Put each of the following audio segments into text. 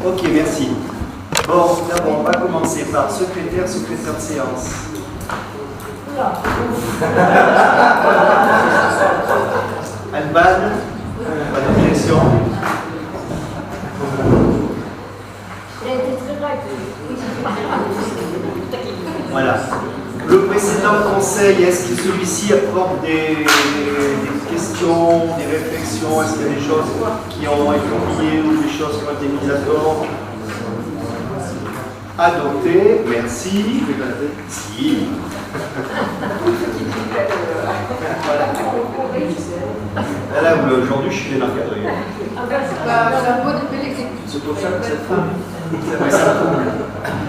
Ok, merci. Bon, d'abord, on va commencer par secrétaire de séance. Alban, pas d'objection. Voilà. Le précédent conseil, est-ce que celui-ci apporte des questions, des réflexions? Est-ce qu'il y a des choses qui ont été oubliées ou des choses qui ont été mises à tort? Adopté, merci. Si. Là, aujourd'hui, je suis bien encadré. C'est pour ça que cette femme.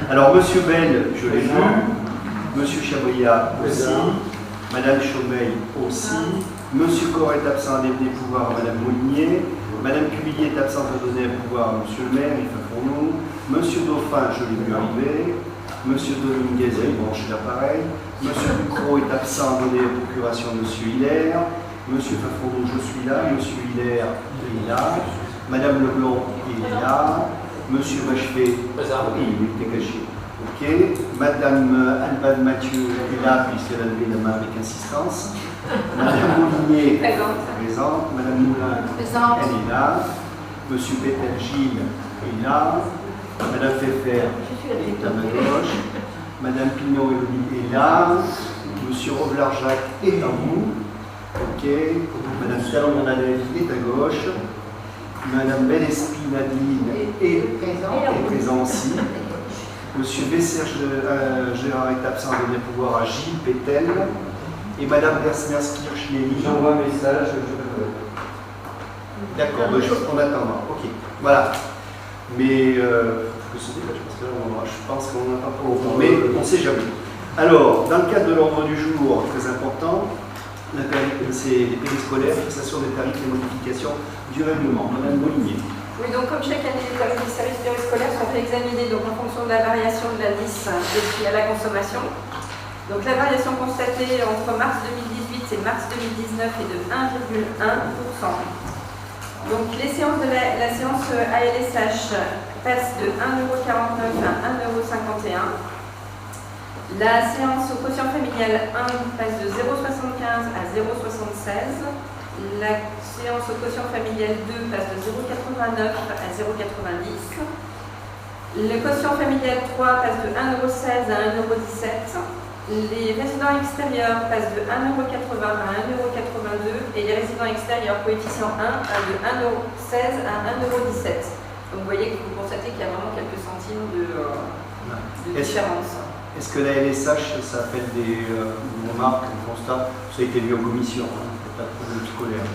Alors, Monsieur Bell, je l'ai vu. Monsieur Chabriat aussi. Madame Chaumeil aussi. Monsieur Corr est absent à donner pouvoir à Madame Moulinier. Madame Cuvillier est absente à donner un pouvoir à Monsieur le maire, il fait pour nous. Monsieur Dauphin, je l'ai vu arriver. Monsieur Dominguez a branché l'appareil. Monsieur Ducrot est absent à donner la procuration à Monsieur Hilaire. Monsieur Fafondou, je suis là. Monsieur Hilaire est là. Madame Leblond est là. Monsieur Bachefet, il était caché. Ok. Madame Alban Mathieu est là, puisqu'elle a levé la main avec insistance. Madame Moulinier, présente. Madame Moulin, elle est là. Monsieur Péter Gilles est là. Madame Pfeffer est à ma gauche. Madame Pignot-Elodie est là. Monsieur Roblard-Jacques est en bout. Ok. Madame Talon-Bernadette est à gauche. Madame Bellespi Nadine est présent aussi. Monsieur Besser Gérard est absent de donner pouvoir à Gilles Pétel. Et Madame Gersmers-Kirch-Nelly. J'envoie un message. D'accord, on attendra. Ok, voilà. Mais je pense qu'on n'attend pas au fond, mais on ne sait jamais. Alors, dans le cadre de l'ordre du jour, très important, c'est les périscolaires, fixation des tarifs et modification du règlement. Madame Moulinier. Oui, donc comme chaque année, les tarifs des services périscolaires sont réexaminés donc, en fonction de la variation de l'indice des prix à la consommation. Donc la variation constatée entre mars 2018 et mars 2019 est de 1,1%. Donc les séances de la séance ALSH passent de 1,49 € à 1,51 €. La séance au quotient familial 1 passe de 0,75 à 0,76. La séance au quotient familial 2 passe de 0,89 à 0,90. Le quotient familial 3 passe de 1,16 € à 1,17 €. Les résidents extérieurs passent de 1,80 € à 1,82 € et les résidents extérieurs coefficient 1 de 1,16 € à 1,17 €. Donc vous voyez que vous constatez qu'il y a vraiment quelques centimes de différence. Est-ce que la LSH, ça appelle des remarques, des constats? Ça a été vu en commission, peut-être pour le scolaire.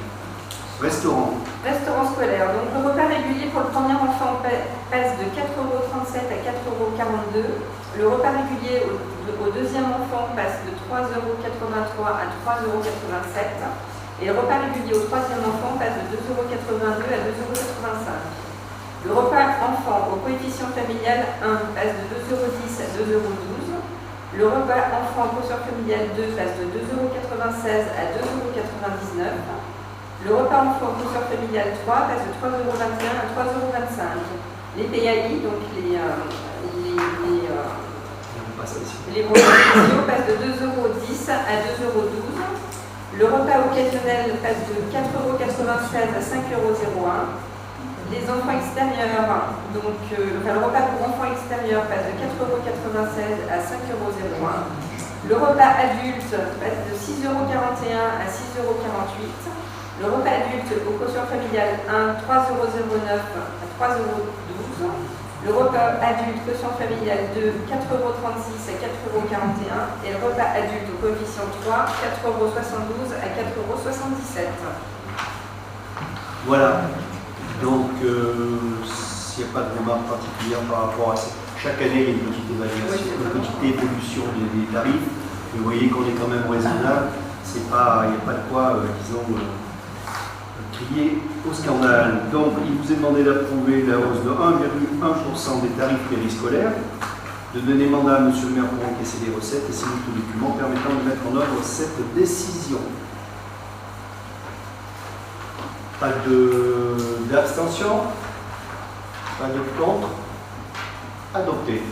Restaurant. Restaurant scolaire. Donc le repas régulier pour le premier enfant passe de 4,37 € à 4,42 €. Le repas régulier au deuxième enfant passe de 3,83 € à 3,87 €. Et le repas régulier au troisième enfant passe de 2,82 € à 2,85 €. Le repas enfant au coefficient familial 1 passe de 2,10 € à 2,12 €. Le repas enfant au quotient familial 2 passe de 2,96 € à 2,99 €. Le repas enfant au quotient familial 3 passe de 3,21 € à 3,25 €. Les PAI, donc les moyens spéciaux passent de 2,10 € à 2,12 €. Le repas occasionnel passe de 4,96 € à 5,01 €. Les enfants extérieurs, donc le repas pour enfants extérieurs passe de 4,96 € à 5,01 €. Le repas adulte passe de 6,41 € à 6,48 €. Le repas adulte au quotient familial 1, 3,09 € à 3,12 €. Le repas adulte quotient familial 2, 4,36 € à 4,41 € et le repas adulte au coefficient 3, 4,72 € à 4,77 €. Voilà. Donc, s'il n'y a pas de remarque particulière par rapport à ça, chaque année il y a une petite évaluation, une petite évolution des tarifs. Et vous voyez qu'on est quand même raisonnable. Il n'y a pas de quoi, crier au scandale. Donc, il vous est demandé d'approuver la hausse de 1,1% des tarifs périscolaires, de donner mandat à M. le maire pour encaisser les recettes et signer tout document permettant de mettre en œuvre cette décision. Pas d'abstention? Pas de contre. Adopté.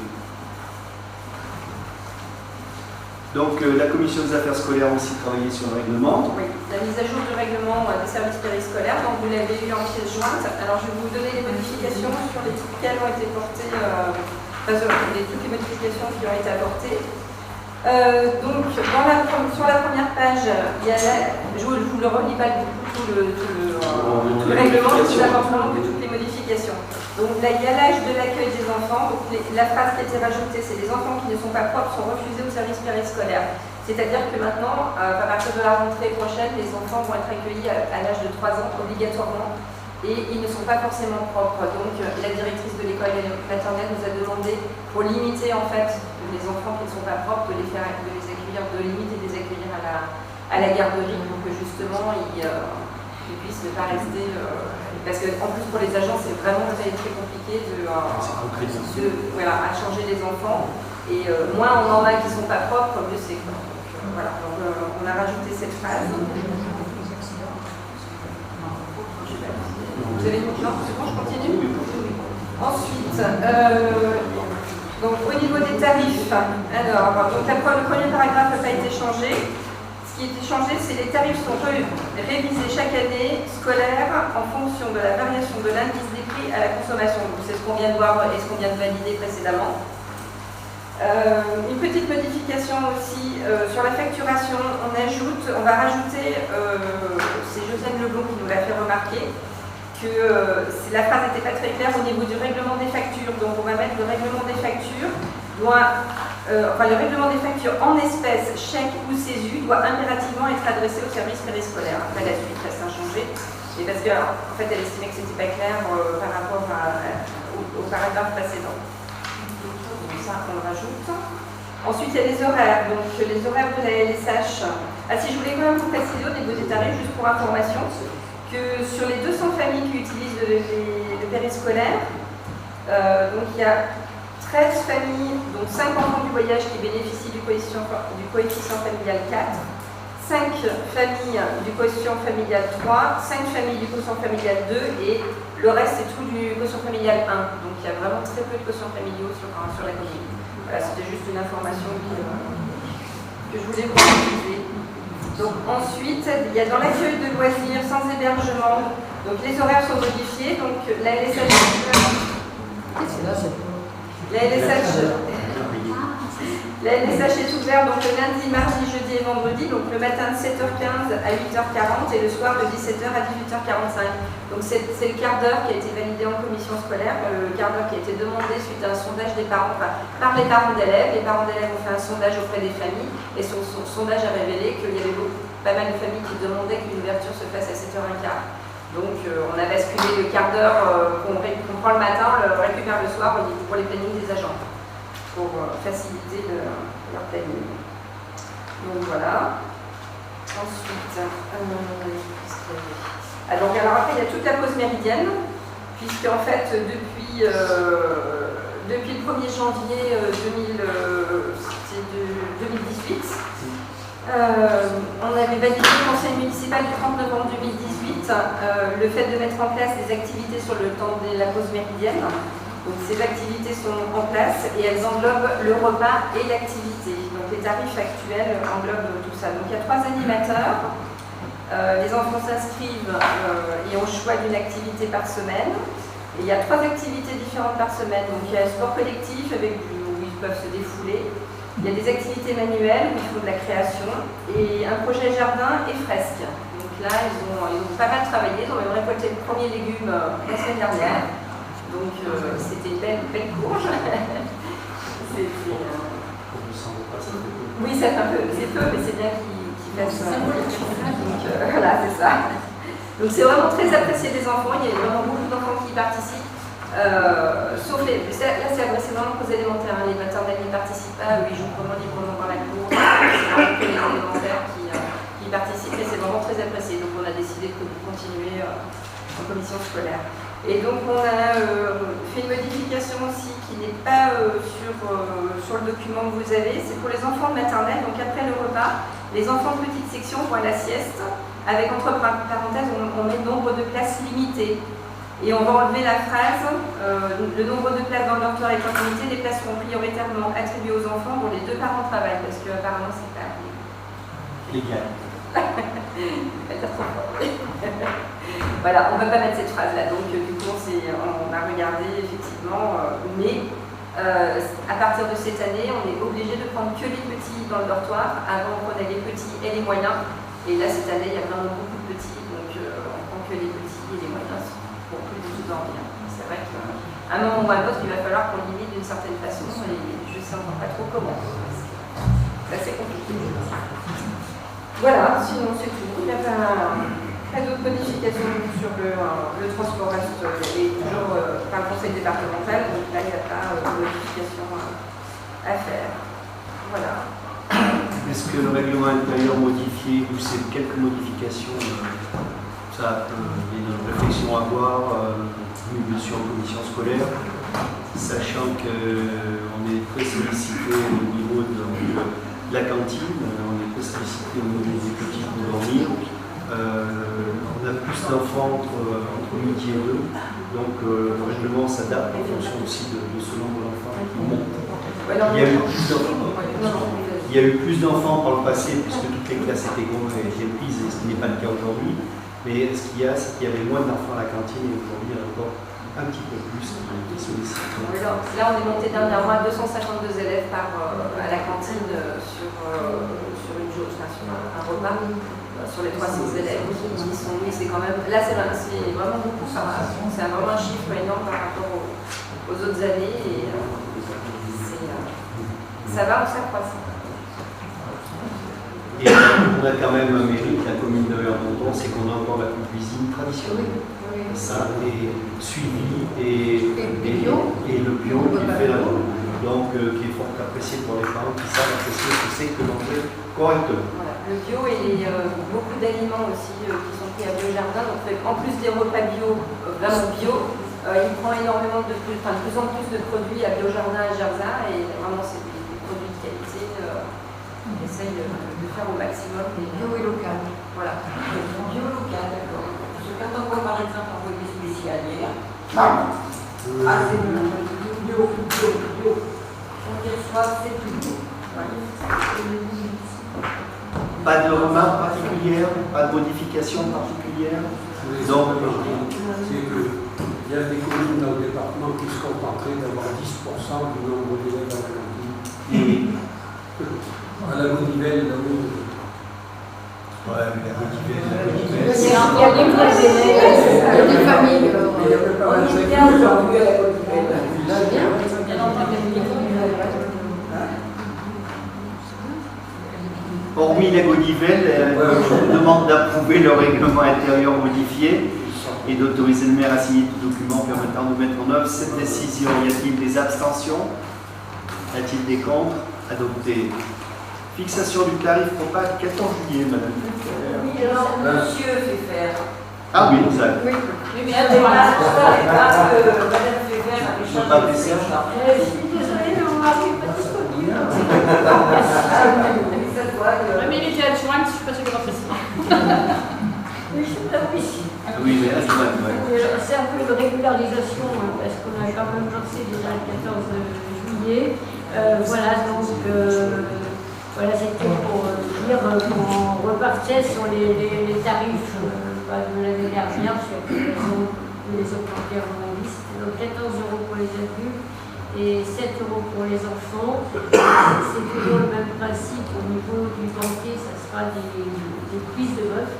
Donc la commission des affaires scolaires a aussi travaillé sur le règlement. Oui, la mise à jour du règlement des services périscolaires, donc vous l'avez eu en pièce jointe. Alors je vais vous donner les modifications sur lesquelles ont été portées, toutes les modifications qui ont été apportées. Donc sur la première page, il y a je vous le relis pas tout le règlement, je vous apporte vraiment que toutes les modifications. Donc là, il y a l'âge de l'accueil des enfants. Donc, la phrase qui a été rajoutée, c'est les enfants qui ne sont pas propres sont refusés au service périscolaire. C'est-à-dire que maintenant, à partir de la rentrée prochaine, les enfants vont être accueillis à l'âge de 3 ans obligatoirement et ils ne sont pas forcément propres. Donc la directrice de l'école maternelle nous a demandé, pour limiter en fait les enfants qui ne sont pas propres, de les accueillir, de limiter de les accueillir à la garderie pour que justement ils puissent ne pas rester. Parce qu'en plus pour les agents c'est vraiment très, très compliqué à changer les enfants et moins on en a qui ne sont pas propres, mieux c'est. Donc, voilà, donc, on a rajouté cette phrase. Vous avez une... Non, c'est bon, je continue. Ensuite, donc au niveau des tarifs, alors donc le premier paragraphe n'a pas été changé. Ce qui a été changé, c'est les tarifs sont révisés chaque année scolaire en fonction de la variation de l'indice des prix à la consommation. C'est ce qu'on vient de voir et ce qu'on vient de valider précédemment. Une petite modification aussi sur la facturation, on va rajouter, c'est Josiane Leblond qui nous l'a fait remarquer, que la phrase n'était pas très claire au niveau du règlement des factures. Donc on va mettre le règlement des factures le règlement des factures en espèces, chèques ou CESU doit impérativement être adressé au service périscolaire. Après la suite reste inchangée, et parce qu'en fait elle estimait que c'était pas clair par rapport au paragraphe précédent. Donc ça on le rajoute. Ensuite il y a les horaires, donc les horaires de la LSH. Ah si, je voulais quand même vous préciser au niveau des tarifs, juste pour information, que sur les 200 familles qui utilisent le périscolaire, donc il y a 13 familles, donc 5 enfants du voyage qui bénéficient du coefficient familial 4, 5 familles du quotient familial 3, 5 familles du quotient familial 2 et le reste c'est tout du quotient familial 1. Donc il y a vraiment très peu de quotients familiaux sur la commune. Voilà, c'était juste une information que je voulais vous préciser. Donc ensuite, il y a dans l'accueil de loisirs sans hébergement, donc les horaires sont modifiés, donc la LSH est ouverte donc le lundi, mardi, jeudi et vendredi, donc le matin de 7h15 à 8h40 et le soir de 17h à 18h45. Donc c'est le quart d'heure qui a été validé en commission scolaire, le quart d'heure qui a été demandé suite à un sondage des parents, par les parents d'élèves. Les parents d'élèves ont fait un sondage auprès des familles et son sondage a révélé qu'il y avait pas mal de familles qui demandaient qu'une ouverture se fasse à 7h15. Donc on a basculé le quart d'heure qu'on prend le matin, on récupère le soir pour les plannings des agents, pour faciliter leur planning. Donc voilà. Ensuite, alors après il y a toute la pause méridienne, puisque en fait depuis le 1er janvier 2018, on avait validé le conseil municipal du 30 novembre 2018 le fait de mettre en place des activités sur le temps de la pause méridienne. Donc ces activités sont en place et elles englobent le repas et l'activité. Donc les tarifs actuels englobent tout ça. Donc il y a 3 animateurs. Les enfants s'inscrivent et ont le choix d'une activité par semaine. Et il y a 3 activités différentes par semaine. Donc il y a un sport collectif où ils peuvent se défouler. Il y a des activités manuelles où il faut de la création et un projet jardin et fresque. Donc là, ils ont pas mal travaillé, ils ont même récolté le premier légume la semaine dernière. Donc c'était une belle courge. Oui, c'est un peu, c'est peu, mais c'est bien qu'ils fassent. Donc voilà, c'est ça. Donc c'est vraiment très apprécié des enfants, il y a vraiment beaucoup d'enfants qui participent. Sauf là c'est vraiment qu'aux élémentaires, les maternelles n'y participent pas, ils jouent vraiment librement dans la cour, c'est que les élémentaires qui participent et c'est vraiment très apprécié, donc on a décidé de continuer en commission scolaire. Et donc on a fait une modification aussi qui n'est pas sur le document que vous avez, c'est pour les enfants de maternelle, donc après le repas, les enfants de petite section vont à la sieste, avec entre parenthèses on met nombre de places limitées. Et on va enlever la phrase le nombre de places dans le dortoir étant limité, les places seront prioritairement attribuées aux enfants dont les deux parents travaillent, parce qu'apparemment c'est pas légal. Voilà, on ne va pas mettre cette phrase-là, donc du coup on a regardé effectivement, mais à partir de cette année, on est obligé de prendre que les petits dans le dortoir. Avant, on prenait les petits et les moyens, et là cette année, il y a vraiment beaucoup de petits, donc on prend que les petits et les moyens pour plus de tout dormir. C'est vrai qu'à un moment ou à un autre, il va falloir qu'on limite d'une certaine façon, et je ne sais encore pas trop comment. C'est assez compliqué. Voilà, sinon c'est tout. Il n'y a pas d'autres modifications sur le transport reste et toujours par le conseil départemental, donc là il n'y a pas de modification à faire. Voilà. Est-ce que le règlement intérieur modifié ou c'est quelques modifications, ça il y a une réflexion à avoir, bien sûr en commission scolaire, sachant qu'on est très sollicité au niveau de la cantine, on est très sollicité au niveau des petits pour dormir. On a plus d'enfants entre midi et 2, donc le règlement s'adapte en fonction aussi de ce nombre d'enfants qui monte. Il y a eu plus d'enfants par le passé puisque toutes les classes étaient prises, et ce qui n'est pas le cas aujourd'hui. Mais ce qu'il y a, c'est qu'il y avait moins d'enfants à la cantine et aujourd'hui il y en a encore un petit peu plus qui sollicitent. Là on est monté dernièrement à 252 élèves à la cantine sur une journée, sur un repas. Sur les 300 élèves qui sont mis, c'est quand même. Là, c'est vraiment beaucoup. C'est vraiment un chiffre énorme par rapport aux autres années. Et ça va, on s'accroît. Et on a quand même un mérite, la commune de Verdonton, c'est qu'on a encore la cuisine traditionnelle. Oui. Ça est suivi et le bio qui fait la donc qui est fort apprécié pour les parents qui savent apprécier ce que c'est que manger correctement. Voilà. Le bio et beaucoup d'aliments aussi qui sont pris à Biojardin. Donc en plus des repas bio, vraiment bio, il prend énormément de plus en plus de produits à Biojardin et Gerza, et vraiment c'est des produits de qualité. On essaye de faire au maximum. Bio et local. Voilà. Bio local, d'accord. Parce que quand on voit par exemple un produit spécial, c'est bio. On dit soit c'est tout bio. Pas de remarques particulières, pas de modifications particulières. Donc, c'est qu'il y a des communes dans le département qui se contenteraient d'avoir 10% du nombre d'élèves à la cantine. Et à la Godivelle, là où. Ouais, mais la Godivelle. Il y a des vrais élèves, il y a des familles. Il n'y avait pas 25 bien aujourd'hui à la Godivelle. Hormis la Godivelle, je vous demande d'approuver le règlement intérieur modifié et d'autoriser le maire à signer tout document permettant de mettre en œuvre cette décision. Y a-t-il des abstentions? Y a-t-il des contre? Adopté. Fixation du tarif repas 14 juillet, madame. Oui, alors, monsieur fait faire. Ah oui, exact. Oui, mais elle n'est pas madame Févert avait Je ne pas baisser. Je suis désolée, mais mon mari n'est pas disponible. Mais il était adjointe, je ne suis pas sûre qu'il rentre ici. Oui, Oui, mais adjointe, ouais. c'est un peu de régularisation, parce qu'on a quand même lancé déjà le 14 juillet. Voilà, donc, voilà, c'était pour dire qu'on repartait sur les tarifs de l'année dernière, sur les augmenter à mon avis. C'était donc 14 € pour les adultes et 7 € pour les enfants. C'est toujours le même principe au niveau du banquet, ça sera des prises de bœuf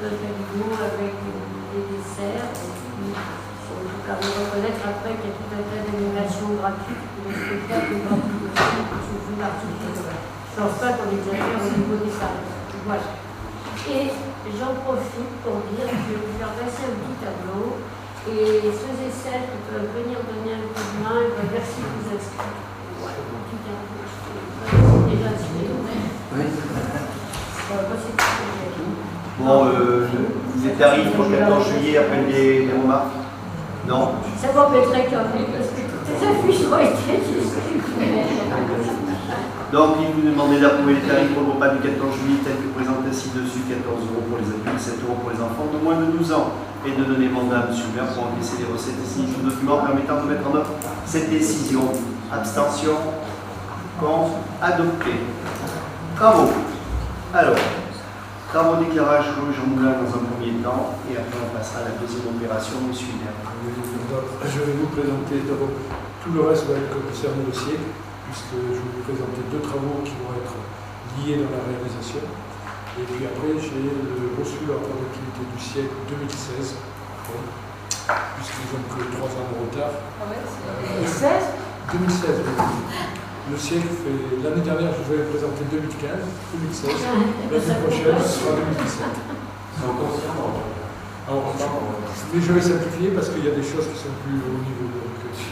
animaux avec des desserts. On peut reconnaître après qu'il y a tout un tas d'animations gratuites pour les spectacles gratuits aussi, qui sont plus artificiels. Je ne pense pas qu'on exagère au niveau des tarifs. Voilà. Et j'en profite pour dire que je vais vous faire passer un petit tableau. Et ceux et celles qui peuvent venir donner un coup de main, merci de vous inscrire. Voilà, tout est un peu. Déjà inscrit. Bon, les tarifs pour le 14 juillet, après des remarques? Non. Ça m'embêterait quand même, parce que toutes les affiches ont été distribuées. Donc, il vous demandait d'approuver les tarifs pour le repas du 14 juillet tel que présenté ci-dessus, 14 € pour les adultes, 7 € pour les enfants de moins de 12 ans, et de donner mandat à M. le maire pour encaisser les recettes et signer le document permettant de mettre en œuvre cette décision. Abstention, contre, adopté. Travaux. Alors, travaux d'éclairage rue Jean Moulin dans un premier temps, et après on passera à la deuxième opération, M. Hubert. Je vais vous présenter d'abord tout le reste va être concerné le siècle, puisque je vais vous présenter 2 travaux qui vont être liés dans la réalisation. Et puis après, j'ai reçu leur rapport d'activité du siècle 2016, puisqu'ils ont que 3 ans de retard. Ah ouais, 2016, oui. Le siècle fait. L'année dernière, je vous avais présenté 2015, 2016. L'année prochaine, ce sera 2017. C'est encore ça. Mais je vais simplifier parce qu'il y a des choses qui sont plus au niveau.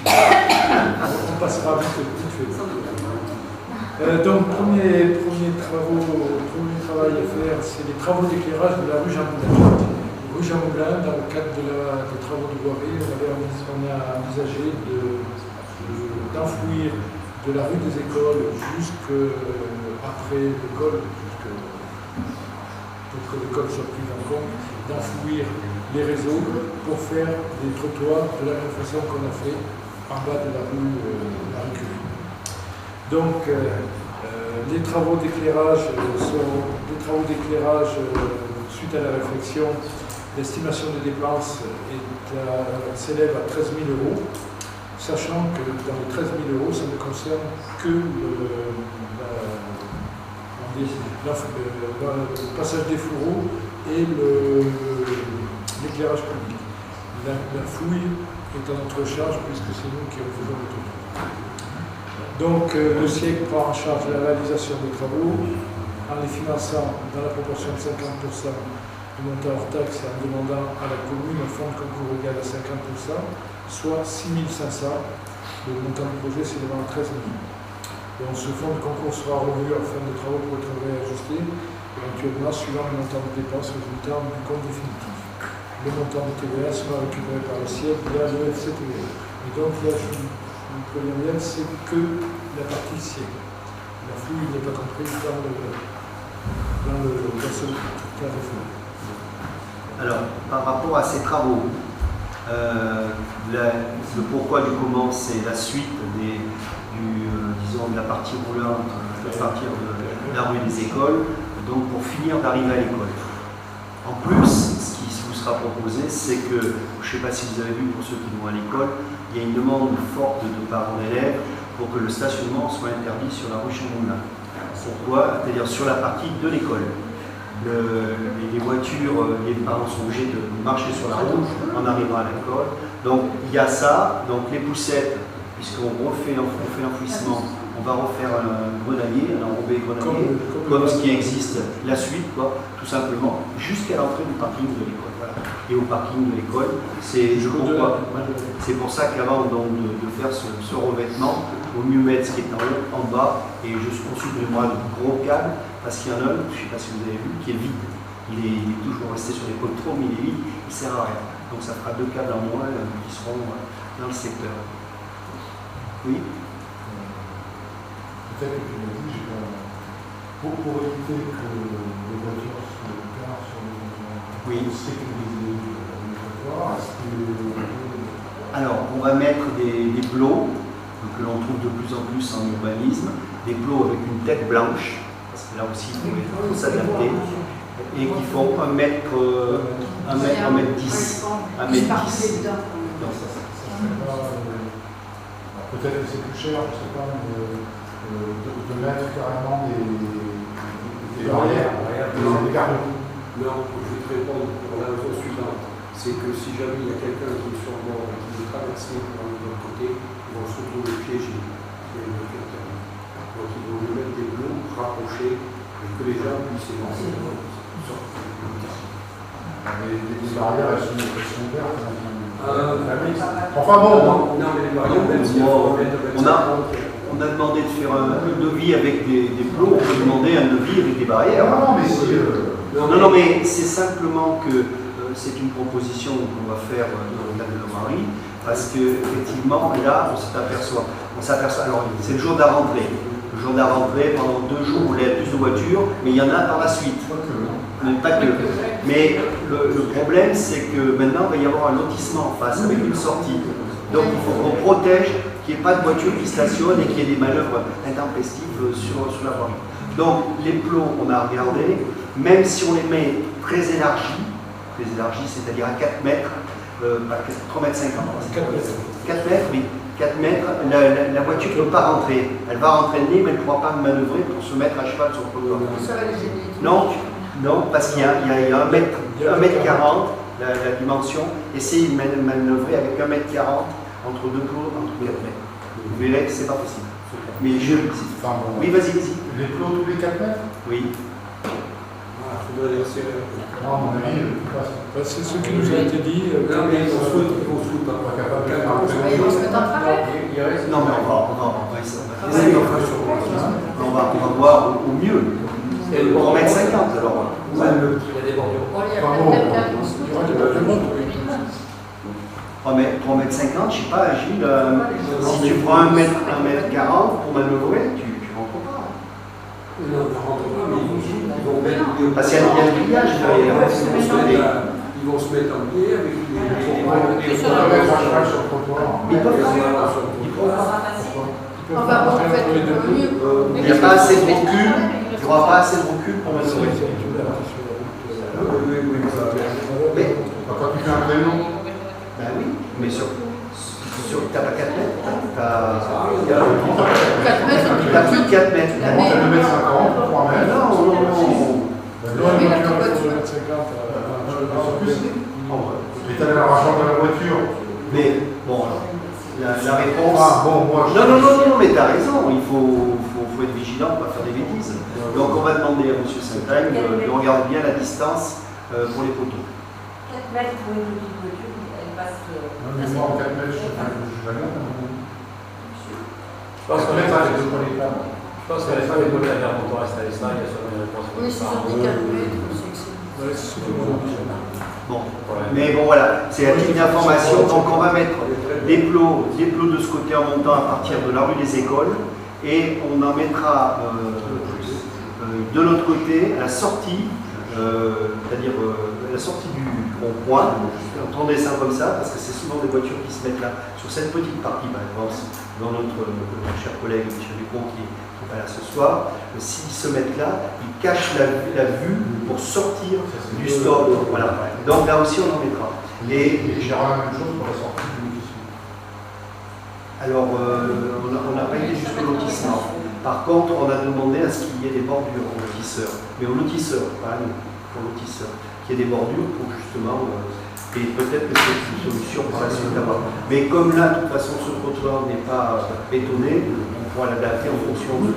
On passera vite fait. Donc, premier travail à faire, c'est les travaux d'éclairage de la rue Jean Moulin. Rue Jean Moulin, dans le cadre des travaux de voirie, on a envisagé d'enfouir de la rue des Écoles jusqu'après l'école, pour que l'école soit prise en compte, d'enfouir les réseaux pour faire des trottoirs de la même façon qu'on a fait en bas de la rue Curie. Donc, les travaux d'éclairage suite à la réflexion, l'estimation des dépenses s'élève à 13 000 €, sachant que dans les 13 000 €, ça ne concerne que le passage des fourreaux et l'éclairage public. La fouille est à notre charge puisque c'est nous qui faisons le tout. Donc le siècle prend en charge la réalisation des travaux en les finançant dans la proportion de 50% du montant hors taxe et en demandant à la commune un fonds de concours égal à 50%, soit 6 500. Le montant du projet s'élèvant à 13 000. Donc ce fonds de concours sera revu en fin de travaux pour être réajusté, éventuellement suivant le montant de dépenses résultant du compte définitif. Le montant de TVA sera récupéré par le siècle via le FCTVA. Et donc là, je vous préviens bien, c'est que la partie siècle. La fouille n'est pas comprise dans ce cas de fouille. Alors, par rapport à ces travaux, le pourquoi du comment, c'est la suite disons, de la partie roulante, de partir de la rue des Écoles, donc pour finir d'arriver à l'école. En plus, ce qui vous sera proposé, c'est que, je ne sais pas si vous avez vu pour ceux qui vont à l'école, il y a une demande forte de parents d'élèves pour que le stationnement soit interdit sur la rue Jean-Moulin. Pourquoi? C'est-à-dire sur la partie de l'école. Les voitures, les parents sont obligés de marcher sur la route en arrivant à l'école. Donc il y a ça, donc les poussettes, puisqu'on refait l'enfouissement, on va refaire un grenadier, un enrobé grenadier, comme ce qui existe, la suite, quoi, tout simplement, jusqu'à l'entrée du parking de l'école. Voilà. Et au parking de l'école, c'est pour ça qu'avant de faire ce revêtement, il vaut mieux mettre ce qui est en haut, en bas, et je consulte moi de gros câbles, parce qu'il y en a un, je ne sais pas si vous avez vu, qui est vide. Il est toujours resté sur les trop, mais il est vide, il ne sert à rien. Donc ça fera 2 câbles en moins qui seront dans le secteur. Oui. Peut-être que tu l'as dit, pour éviter que les voitures se garent sur les sécuriser le trottoir, est-ce que... Alors, on va mettre des plots que l'on trouve de plus en plus en urbanisme, des plots avec une tête blanche, parce que là aussi il faut s'adapter, et qui font 1 mètre 10. 1 mètre 10. Peut-être que c'est plus cher, je ne sais pas, mais de mettre carrément des barrières, des garde-fous. Non, je vais te répondre pour la raison suivante. C'est que si jamais il y a quelqu'un qui est sur bord et qui veut traverser pour aller de l'autre côté, ils vont se retrouver piégés. Donc ils vont lui mettre des plots rapprochés et que les gens puissent évancer. Les barrières, elles sont vertes. Enfin bon, non, mais les barrières, même si on a demandé de faire un devis avec des plots, on peut demander un devis avec des barrières. Non, mais si. Non, mais c'est simplement que c'est une proposition qu'on va faire dans le cadre de la Marie, parce qu'effectivement, là, on s'aperçoit. Alors, c'est le jour de la rentrée. Le le jour de la rentrée, pendant 2 jours où il y a plus de voitures, mais il y en a par la suite. Mais pas que. Mais le problème, c'est que maintenant, il va y avoir un lotissement en face avec une sortie. Donc il faut qu'on protège qu'il n'y ait pas de voitures qui stationnent et qu'il y ait des manœuvres intempestives sur la voie. Donc les plots, on a regardé, même si on les met très élargis, c'est-à-dire à 4 mètres, 3 mètres 50. 4 mètres, oui. 4 mètres, la voiture ne peut pas rentrer. Elle va rentrer le nez, mais elle ne pourra pas manœuvrer pour se mettre à cheval sur le trottoir. Non, parce qu'il y a 1 mètre 40, la dimension. Essayez de manœuvrer avec 1 mètre 40 entre 2 plots, entre 4 mètres. Vous verrez que ce n'est pas possible. Mais oui, vas-y. Les plots tous les 4 mètres? Oui. Il faudrait les resserrer. Non, à mon avis, c'est ce qui nous a été dit. Non, mais ils vont se pas capable de faire un Ils vont se mettre en travail. Non, mais on va voir au mieux. Pour 1 mètre 50 alors. Il y a des bordures. Bon, il y a peut-être quelqu'un qui Il y aura des montres, oui. 3 mètres 50, je ne sais pas, Gilles, si tu prends 1 mètre 40 pour manœuvrer, tu ne rentres pas. Non, ils ne rentrent pas, mais ils vont mettre. Parce qu'il y a le grillage derrière. Ils vont se mettre en pied avec les. Ils peuvent mettre un cheval sur le trottoir. Ils peuvent pas. Enfin bon, en fait, au mieux. Il n'y a pas assez de recul. Il n'y aura pas assez de recul pour manœuvrer. Mais, Quand tu fais un créneau, ben oui, mais t'as pas 4 mètres, t'as plus de 4 mètres. tu montes à 2 mètres 50, 3 mètres. Non. Et tu as l'argent de la voiture. Mais bon, la réponse. Ah bon, moi je. Non, mais t'as raison, il faut être vigilant pour ne pas faire des bêtises. Donc on va demander à M. Saint-Agne de regarder bien la distance pour les poteaux. 4 mètres pour une petite voiture, elle passe. Non, mais moi en 4 mètres, je vais bien. Je pense qu'on est pas les deux premiers plans. Je pense qu'à l'époque, les premiers plans, quand on reste à l'Espagne, il y a sûrement une réponse. Oui, si on dit 4 mètres, c'est que c'est. Ouais, c'est ce que nous avons dit. Bon, mais bon voilà, c'est la petite information. Donc on va mettre des plots de ce côté en montant à partir de la rue des Écoles et on en mettra de l'autre côté à la sortie, c'est-à-dire la sortie du rond-point. Quand on descend comme ça, parce que c'est souvent des voitures qui se mettent là, sur cette petite partie, par exemple, dans notre cher collègue Michel Dupont qui n'est pas là ce soir, s'ils se mettent là, ils cachent la vue pour sortir du stop. Voilà. Donc là aussi on en mettra. Et j'aurai la même chose pour la sortie du lotissement. Alors on n'a pas été jusqu'au lotissement. Par contre, on a demandé à ce qu'il y ait des bordures aux lotisseurs. Mais aux lotisseurs, pas à nous, aux lotisseurs. Qu'il y ait des bordures pour justement. Et peut-être que c'est une solution par la suite d'avoir. Mais comme là, de toute façon, ce trottoir n'est pas bétonné, on pourra l'adapter en fonction de.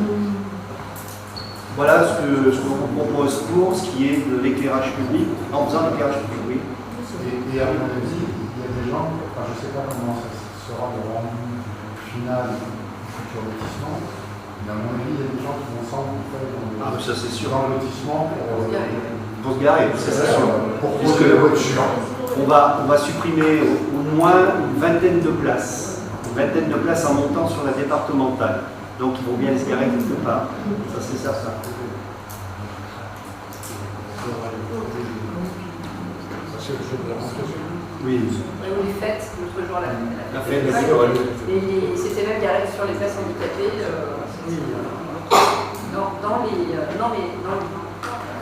Voilà ce qu'on vous propose pour ce qui est de l'éclairage public, en faisant l'éclairage public. Et à mon avis, il y a des gens, enfin je ne sais pas comment ça sera le rendu final du futur lotissement, mais à mon avis, il y a des gens qui vont s'engouffrer dans Ça c'est sûr. le lotissement Pour se garer, c'est ça sûr. pour poser la voiture. On va supprimer au moins une vingtaine de places. Une vingtaine de places en montant sur la départementale. Donc il faut bien se garer quelque part. Ça c'est certain. Oui. Ou les fêtes, l'autre jour, La fête, c'était même garé sur les places handicapées.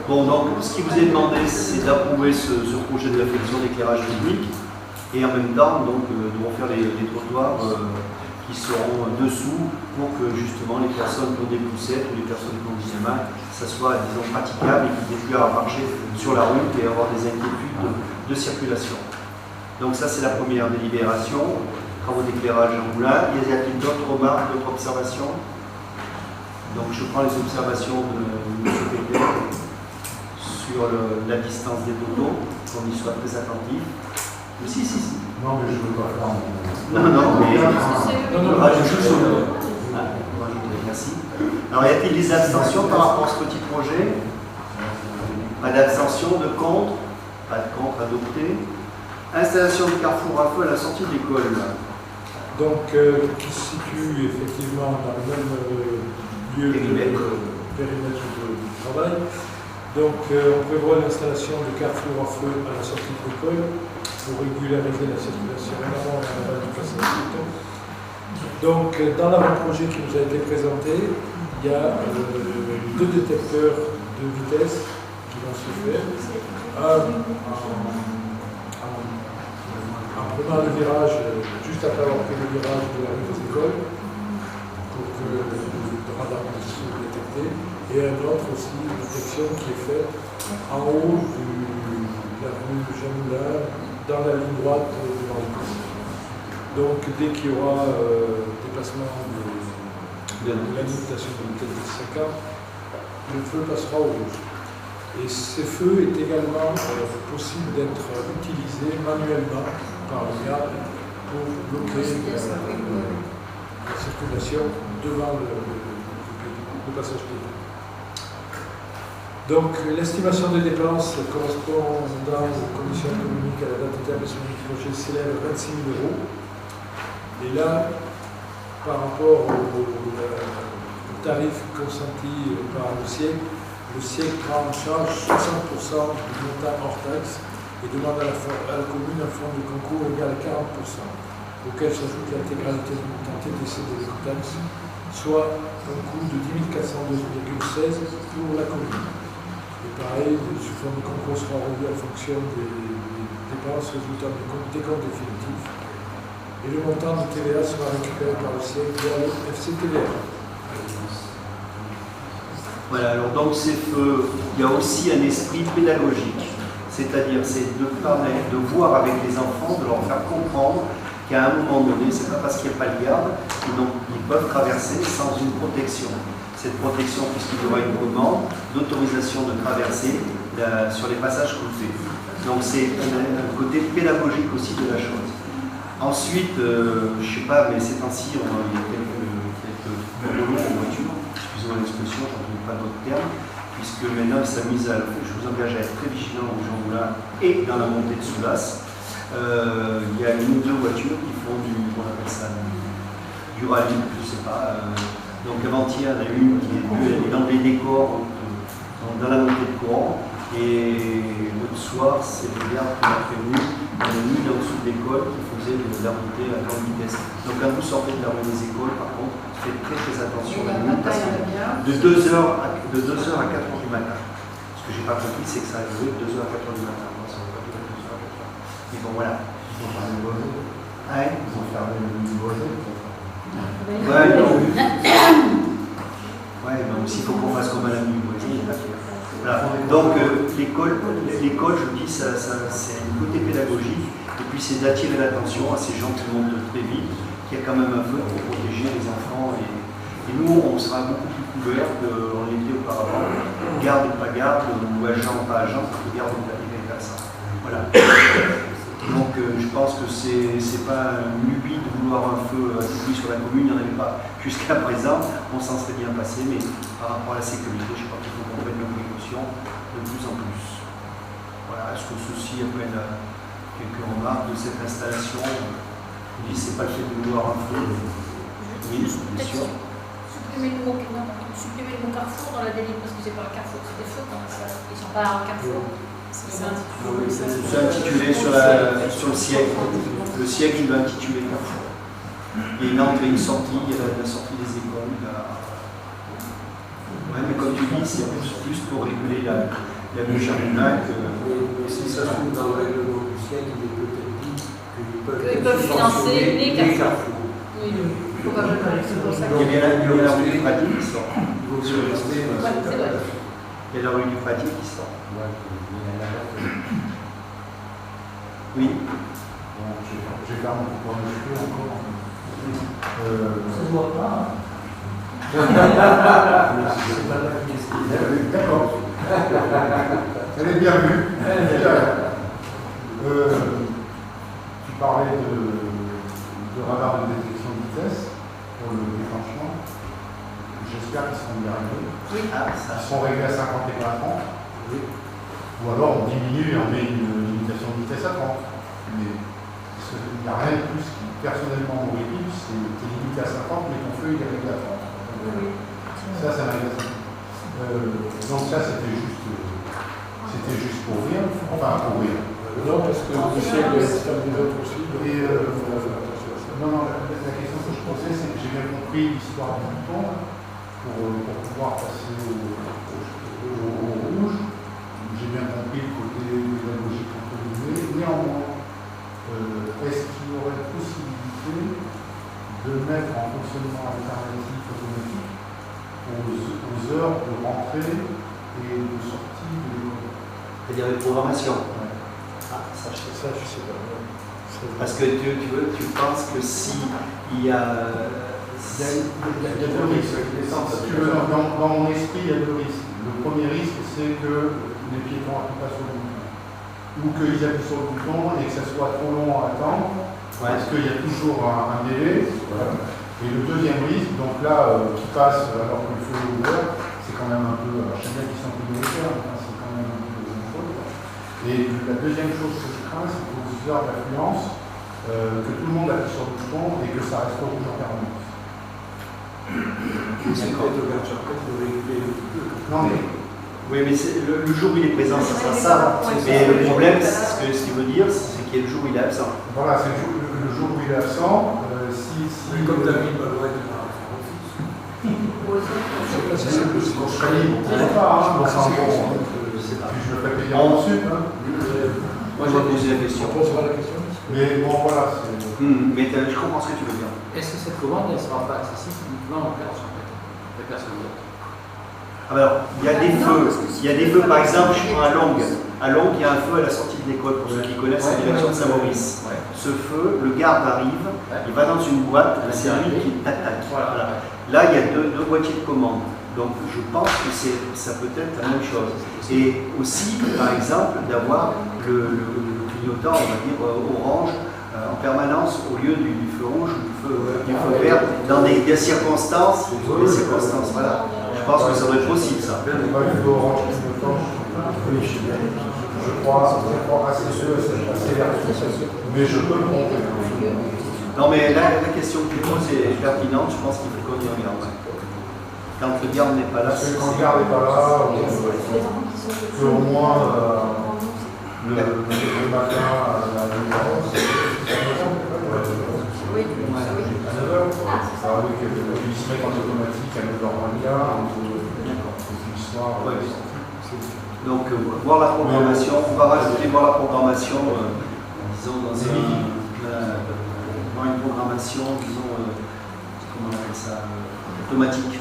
Bon, donc ce qui vous est demandé, c'est d'approuver ce projet de réflexion d'éclairage public et en même temps, donc, nous allons faire les trottoirs qui seront dessous pour que justement les personnes qui ont des poussettes ou les personnes qui ont du cinéma, ça soit, disons, praticable et qu'ils aient plus à marcher sur la route et avoir des inquiétudes de circulation. Donc ça, c'est la première délibération, travaux d'éclairage en moulin. Y a-t-il d'autres remarques, d'autres observations? Donc je prends les observations de M. Péter sur la distance des poteaux, qu'on y soit très attentif. Si. Non, mais je ne veux pas faire. Non, mais. Non, rajoute sur le. Merci. Alors, y a-t-il des abstentions par rapport à ce petit projet? Pas d'abstention, de contre? Pas de contre adopté. Installation de carrefour à feu à la sortie de l'école. Donc, qui se situe effectivement dans le même lieu de périmètre de travail. Donc, on prévoit l'installation de carrefours à feu à la sortie de l'école pour régulariser la circulation en amont et en aval du passage piéton. Donc, dans l'avant-projet qui nous a été présenté, il y a 2 détecteurs de vitesse qui vont se faire. Un en prenant le virage, juste après avoir pris le virage de la rue des écoles, pour que le radar puisse se détecter, et un autre aussi, une détection qui est faite en haut de la rue Jean-Moulin, dans la ligne droite de l'école. Donc dès qu'il y aura dépassement de la limitation de vitesse de 50, le feu passera au rouge. Et ce feu est également possible d'être utilisé manuellement par le garde pour bloquer la circulation devant le passage piéton. Donc l'estimation des dépenses correspondant aux conditions économiques à la date d'établissement du projet s'élève à 26 000 €. Et là, par rapport au tarif consenti par le SIEC prend en charge 60% du montant hors taxe et demande à la commune un fonds de concours égal à 40%, auquel s'ajoute l'intégralité du montant TTC des taxes, soit un coût de 10 402,16 € pour la commune. Et pareil, ce fonds de concours sera revu en fonction des dépenses résultant des comptes définitifs. Et le montant de TVA sera récupéré par le SIEC via le FCTVA. Voilà, alors dans ces feux, il y a aussi un esprit pédagogique, c'est-à-dire c'est de permettre de voir avec les enfants, de leur faire comprendre qu'à un moment donné, c'est pas parce qu'il n'y a pas de garde qu'ils peuvent traverser sans une protection. Cette protection, puisqu'il y aura une demande d'autorisation de traverser sur les passages cloutés. Donc c'est un côté pédagogique aussi de la chose. Ensuite, je ne sais pas, mais ces temps-ci, il y a quelques boulons en voiture, excusez-moi l'expression, j'en trouve pas d'autres termes, puisque maintenant ils s'amusent à, je vous engage à être très vigilant au Jean-Moulin et dans la montée de Soulas. Il y a 1 ou 2 voitures qui font on appelle ça, du rallye, je ne sais pas. Donc avant-hier, il y en a une qui est venue, elle est dans les décors, dans la montée de courant, et l'autre soir, c'est le garde qui m'a prévenu, on a mis en dessous de l'école qui faisait de la montée à grande vitesse. Donc quand vous sortez de la rue des écoles, par contre, faites très attention à la parce que de 2h à 4h du matin. Ce que j'ai pas compris, c'est que ça a duré de 2h à 4h du matin. Moi, ça va pas durer 2h à 4h. Mais bon, voilà. Ils ont fermé le boisé. Ah, Ils ont fermé le boisé. ouais, non. Ouais, mais aussi il faut qu'on fasse comme à la nuit. Voilà. Donc l'école, je dis, c'est un côté pédagogique, et puis c'est d'attirer l'attention à ces gens qui montent très vite, qu'il y a quand même un feu pour protéger les enfants. Et nous, on sera beaucoup plus couverts qu'on l'était auparavant, garde ou pas garde, ou agent ou pas agent, parce que garde ou pas faire ça. Voilà. Donc je pense que c'est pas une lubie de vouloir un feu à tout prix sur la commune, il n'y en avait pas jusqu'à présent, on s'en serait bien passé, mais par rapport à la sécurité, je crois qu'il faut qu'on prenne nos précautions de plus en plus. Voilà, est-ce que ceci appelle quelques remarques de cette installation? Je dis, c'est pas le fait de vouloir un feu. Oui, bien sûr. Supprimer le mot carrefour dans la délire, parce que c'est pas un carrefour, c'est des feux quand ça. Ils sont pas un carrefour. C'est intitulé sur le siècle. Le siècle, il va intituler carrefour. Il y a une entrée, une sortie, il y a la sortie des écoles. Ouais, mais comme tu dis, c'est plus pour réguler la rue Jean-Moulin que. Si ça se trouve dans le règlement du siècle, il est peut-être dit qu'ils peuvent financer les carrefours. Oui, probablement. Il y a la rue du Pradier qui sort. Il faut se rester. Il y a la rue du Pradier qui sort. Oui. Bon, j'ai fait mon coupon de cheveux encore. Ça se voit pas. D'accord. Elle est bien vue. Tu parlais de radar de détection de vitesse pour le déclenchement. J'espère qu'ils seront bien réglés. Oui, Ils seront réglés à 50 et pas à 30. Oui. Ou alors on diminue et on met une limitation de vitesse à 30. Mais il n'y a rien de plus qui, personnellement, m'aurait dit, c'est limité à 50, mais ton feu il est réglé à 30. Oui. Ça, c'est un magasin. Donc ça, c'était juste pour rien. Enfin, pour rien. Non, parce que le siècle est des autres aussi. Et, non, la question que je posais, c'est que j'ai bien compris l'histoire du bouton pour pouvoir passer au rouge. J'ai bien compris le côté pédagogique entre guillemets. Néanmoins, est-ce qu'il y aurait possibilité de mettre en fonctionnement alternatif automatique aux heures de rentrée et de sortie de l'école? C'est-à-dire une programmation. Ouais. Ah, ça, je sais pas. Ça, je sais pas. Parce que tu penses que si il y a... Il y a deux risques. Dans mon esprit, il y a deux risques. Le premier risque, c'est que les piétons appuient pas sur le bouton. Ou qu'ils appuient sur le bouton et que ça soit trop long à attendre, parce qu'il y a toujours un délai. Et le deuxième risque, donc là, qui passe alors que le feu est ouvert, c'est quand même un peu... Alors, je sais bien qu'ils sont prioritaires, mais c'est quand même un peu une chose. Et la deuxième chose que je crains, c'est qu'aux heures d'affluence, que tout le monde appuie sur le bouton et que ça reste rouge en permanence. Non mais... Oui, mais le jour où il est présent, ça sera ça. Mais le problème, ce qu'il veut dire, c'est qu'il y a le jour où il est absent. Voilà, c'est le jour où il est absent. Comme David Balouet est là. Je serais libre, on ne sait pas, hein, enfin bon, je le fais payer ensuite. Moi, j'ai posé la question. On posera la question. Mais bon, voilà. Mais je comprends ce que tu veux dire. Est-ce que cette commande ne sera pas accessible uniquement aux classes en fait, les personnes d'autres? Alors, il y a des feux, par exemple, je prends à Longue. À Longue, il y a un feu à la sortie de l'école, pour ceux qui connaissent la direction de Saint-Maurice. Ce feu, le garde arrive, il va dans une boîte, et c'est lui qui tac-tac. Voilà. Là, il y a deux boîtiers de commande. Donc, je pense que ça peut être la même chose. Et aussi, par exemple, d'avoir le clignotant, on va dire, orange, en permanence, au lieu du feu rouge ou du feu vert, dans des circonstances, voilà. Je pense que ça doit être possible, ça. Je crois assez sûr, assez vertueux, mais je peux le tromper. Non, mais la question que tu poses est pertinente, je pense qu'il faut qu'on y regarde. Quand le garde n'est pas là, parce que quand le garde n'est pas là, au moins le matin à 9h. Oui, à 9h. Ah oui, qu'ils se mettent en automatique à 9h moins bien, le soir. Donc, voir la programmation, on va rajouter voir la programmation, disons, dans une programmation, disons, comment on appelle ça, automatique.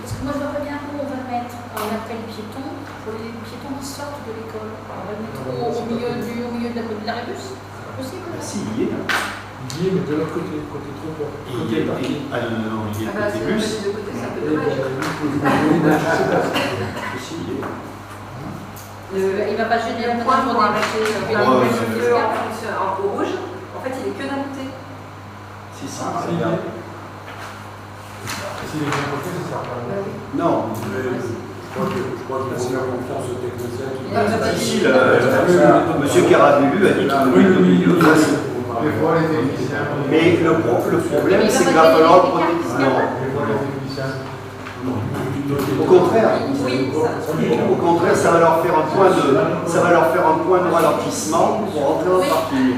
Parce que moi, je vois bien où on va mettre un appel piéton pour les piétons qui sortent de l'école. On va le mettre au milieu de la rébus. C'est possible? Si, il y est. Il y est, mais de l'autre côté trottoir. Il y est parking. Ah non, il y est côté bus. Il va pas gêner le point pour arrêter le feu en rouge. En fait, il est que d'un côté. Si, regarde. S'il est bien côté, ça sert pas à rien. Non. Je crois qu'il faut faire confiance aux techniciens. Ici, M. Carabulu a dit qu'il voulait le milieu. Mais le problème, c'est qu'il va falloir protéger. Non. Au contraire, ça va leur faire un point de ralentissement pour rentrer dans le parking.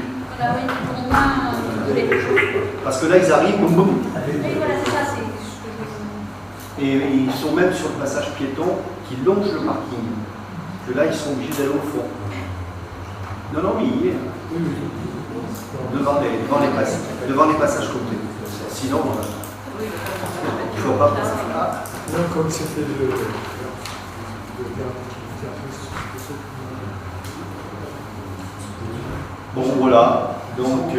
Parce que là, ils arrivent, boum boum. Et ils sont même sur le passage piéton qui longe le parking. Que là, ils sont obligés d'aller au fond. Non, mais il y est. Devant les passages complets. Sinon, il ne faut pas passer. Non, comme c'était le Bon, voilà. Donc,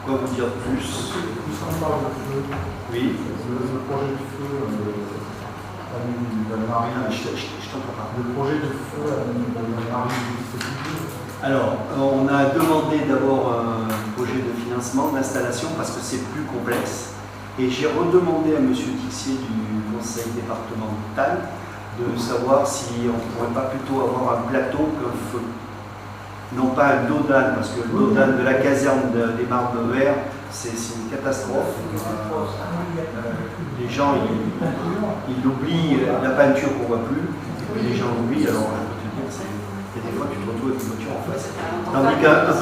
quoi vous dire plus? Puisqu'on parle de feu, oui. Le projet de feu à la marine. Je t'entends pas. Le projet de feu à la marine. Alors, on a demandé d'abord un projet de financement d'installation parce que c'est plus complexe. Et j'ai redemandé à M. Tixier du conseil départemental de savoir si on ne pourrait pas plutôt avoir un plateau qu'un feu. Non pas un dodan, parce que le dodan de la caserne des Mares de Verre, c'est une catastrophe. Les gens, ils oublient la peinture qu'on ne voit plus. Les gens l'oublient, alors je peux te dire, il y a des fois tu te retrouves avec une voiture en face. Tandis qu'un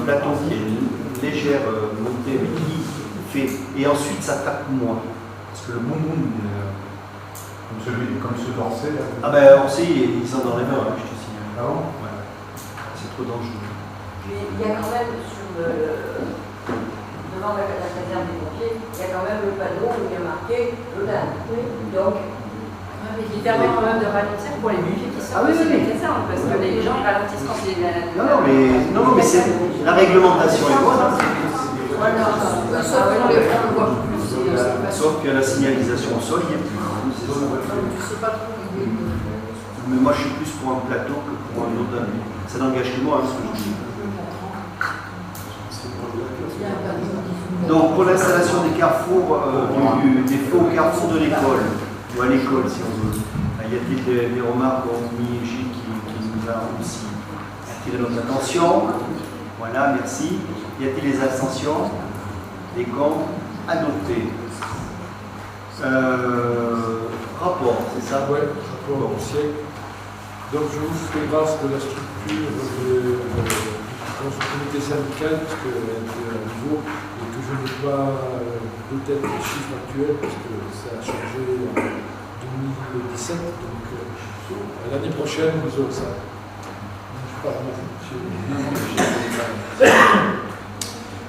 plateau qui est une légère montée, mais qui fait. Et ensuite ça tape moins. Parce que le boum boum. Comme ce d'Orsay. Ah ben Orsay, ils en enlèvent un, je te signale. Ah bon? Ouais. C'est trop dangereux. Puis il y a quand même devant la caserne des pompiers, il y a quand même le panneau où il y a marqué Lodan. Donc, qui permet quand même de ralentir pour les pompiers qui sortent aussi des casernes, parce que les gens ils ralentissent quand c'est la. Non, mais c'est la réglementation est bonne. Sauf que la signalisation au sol, il n'y a plus. Mais moi, je suis plus pour un plateau que pour un autre. Ça n'engage que moi, ce que je dis. Donc, pour l'installation des carrefours, des faux carrefours de l'école, ou à l'école, si on veut, y a-t-il des remarques d'Anthony Gilles qui nous a aussi attiré notre attention? Voilà, merci. Y a-t-il des abstentions? Des comptes adoptés. Rapport, c'est ça? Oui, rapport au siècle. Donc je vous fais grâce de la structure du comité syndical, parce qu'elle est à niveau, et que je n'ai pas peut-être les chiffres actuels, parce que ça a changé en 2017, donc l'année prochaine, nous aurons ça.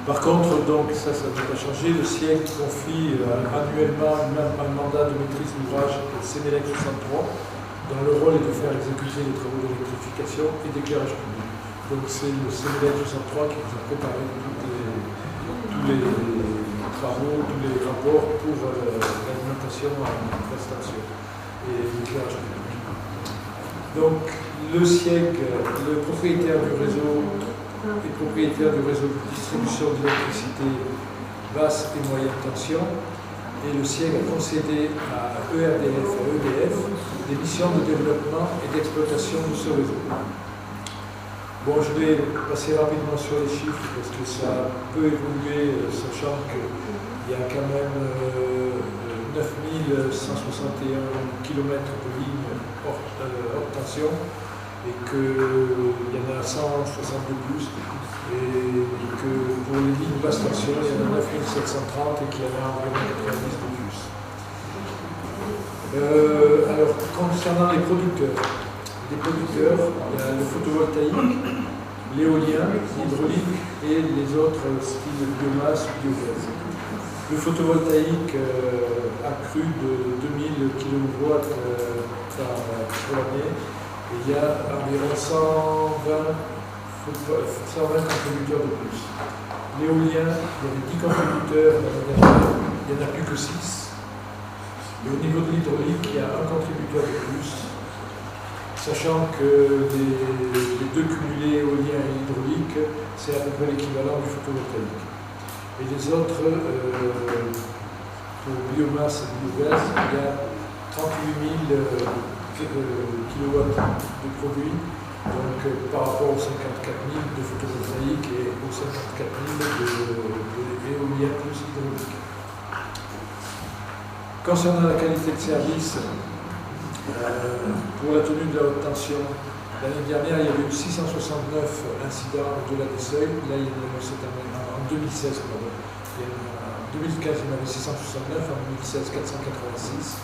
Par contre, donc, ça n'a pas changé. Le siècle confie annuellement un mandat de maîtrise d'ouvrage au Sénélec 63, dont le rôle est de faire exécuter les travaux d'électrification et d'éclairage public. Donc c'est le Sénélec 63 qui nous a préparé tous les travaux, tous les rapports pour l'alimentation en prestation et l'éclairage public. Donc le SIEG, le propriétaire du réseau et propriétaire du réseau de distribution d'électricité basse et moyenne tension, et le SIEG a concédé à ERDF et EDF des missions de développement et d'exploitation de ce réseau. Bon, je vais passer rapidement sur les chiffres parce que ça peut évoluer, sachant qu'il y a quand même 9161 km de lignes hors tension, et qu'il y en a 162 plus, et que pour les lignes basse tension, il y en a 9730 et qu'il y en a environ 90 de plus. Alors, concernant les producteurs, il y a le photovoltaïque, l'éolien, l'hydraulique et les autres styles de biomasse ou biogaz. Le photovoltaïque a cru de 2000 kW par l'année. Il y a environ 120 contributeurs de plus. L'éolien, il y avait 10 contributeurs, il n'y en a plus que 6. Et au niveau de l'hydraulique, il y a un contributeur de plus, sachant que les deux cumulés éolien et hydraulique, c'est à peu près l'équivalent du photovoltaïque. Et les autres, pour biomasse et biogaz, il y a 38 000 kilowatts de produits, donc par rapport aux 54 000 de photovoltaïque et aux 54 000 d'éolien plus hydraulique. Concernant la qualité de service, pour la tenue de la haute tension, l'année dernière il y avait eu 669 incidents au-delà des seuils, là il y en a eu en 2016, pardon. En 2015 il y en avait 669, en 2016 486.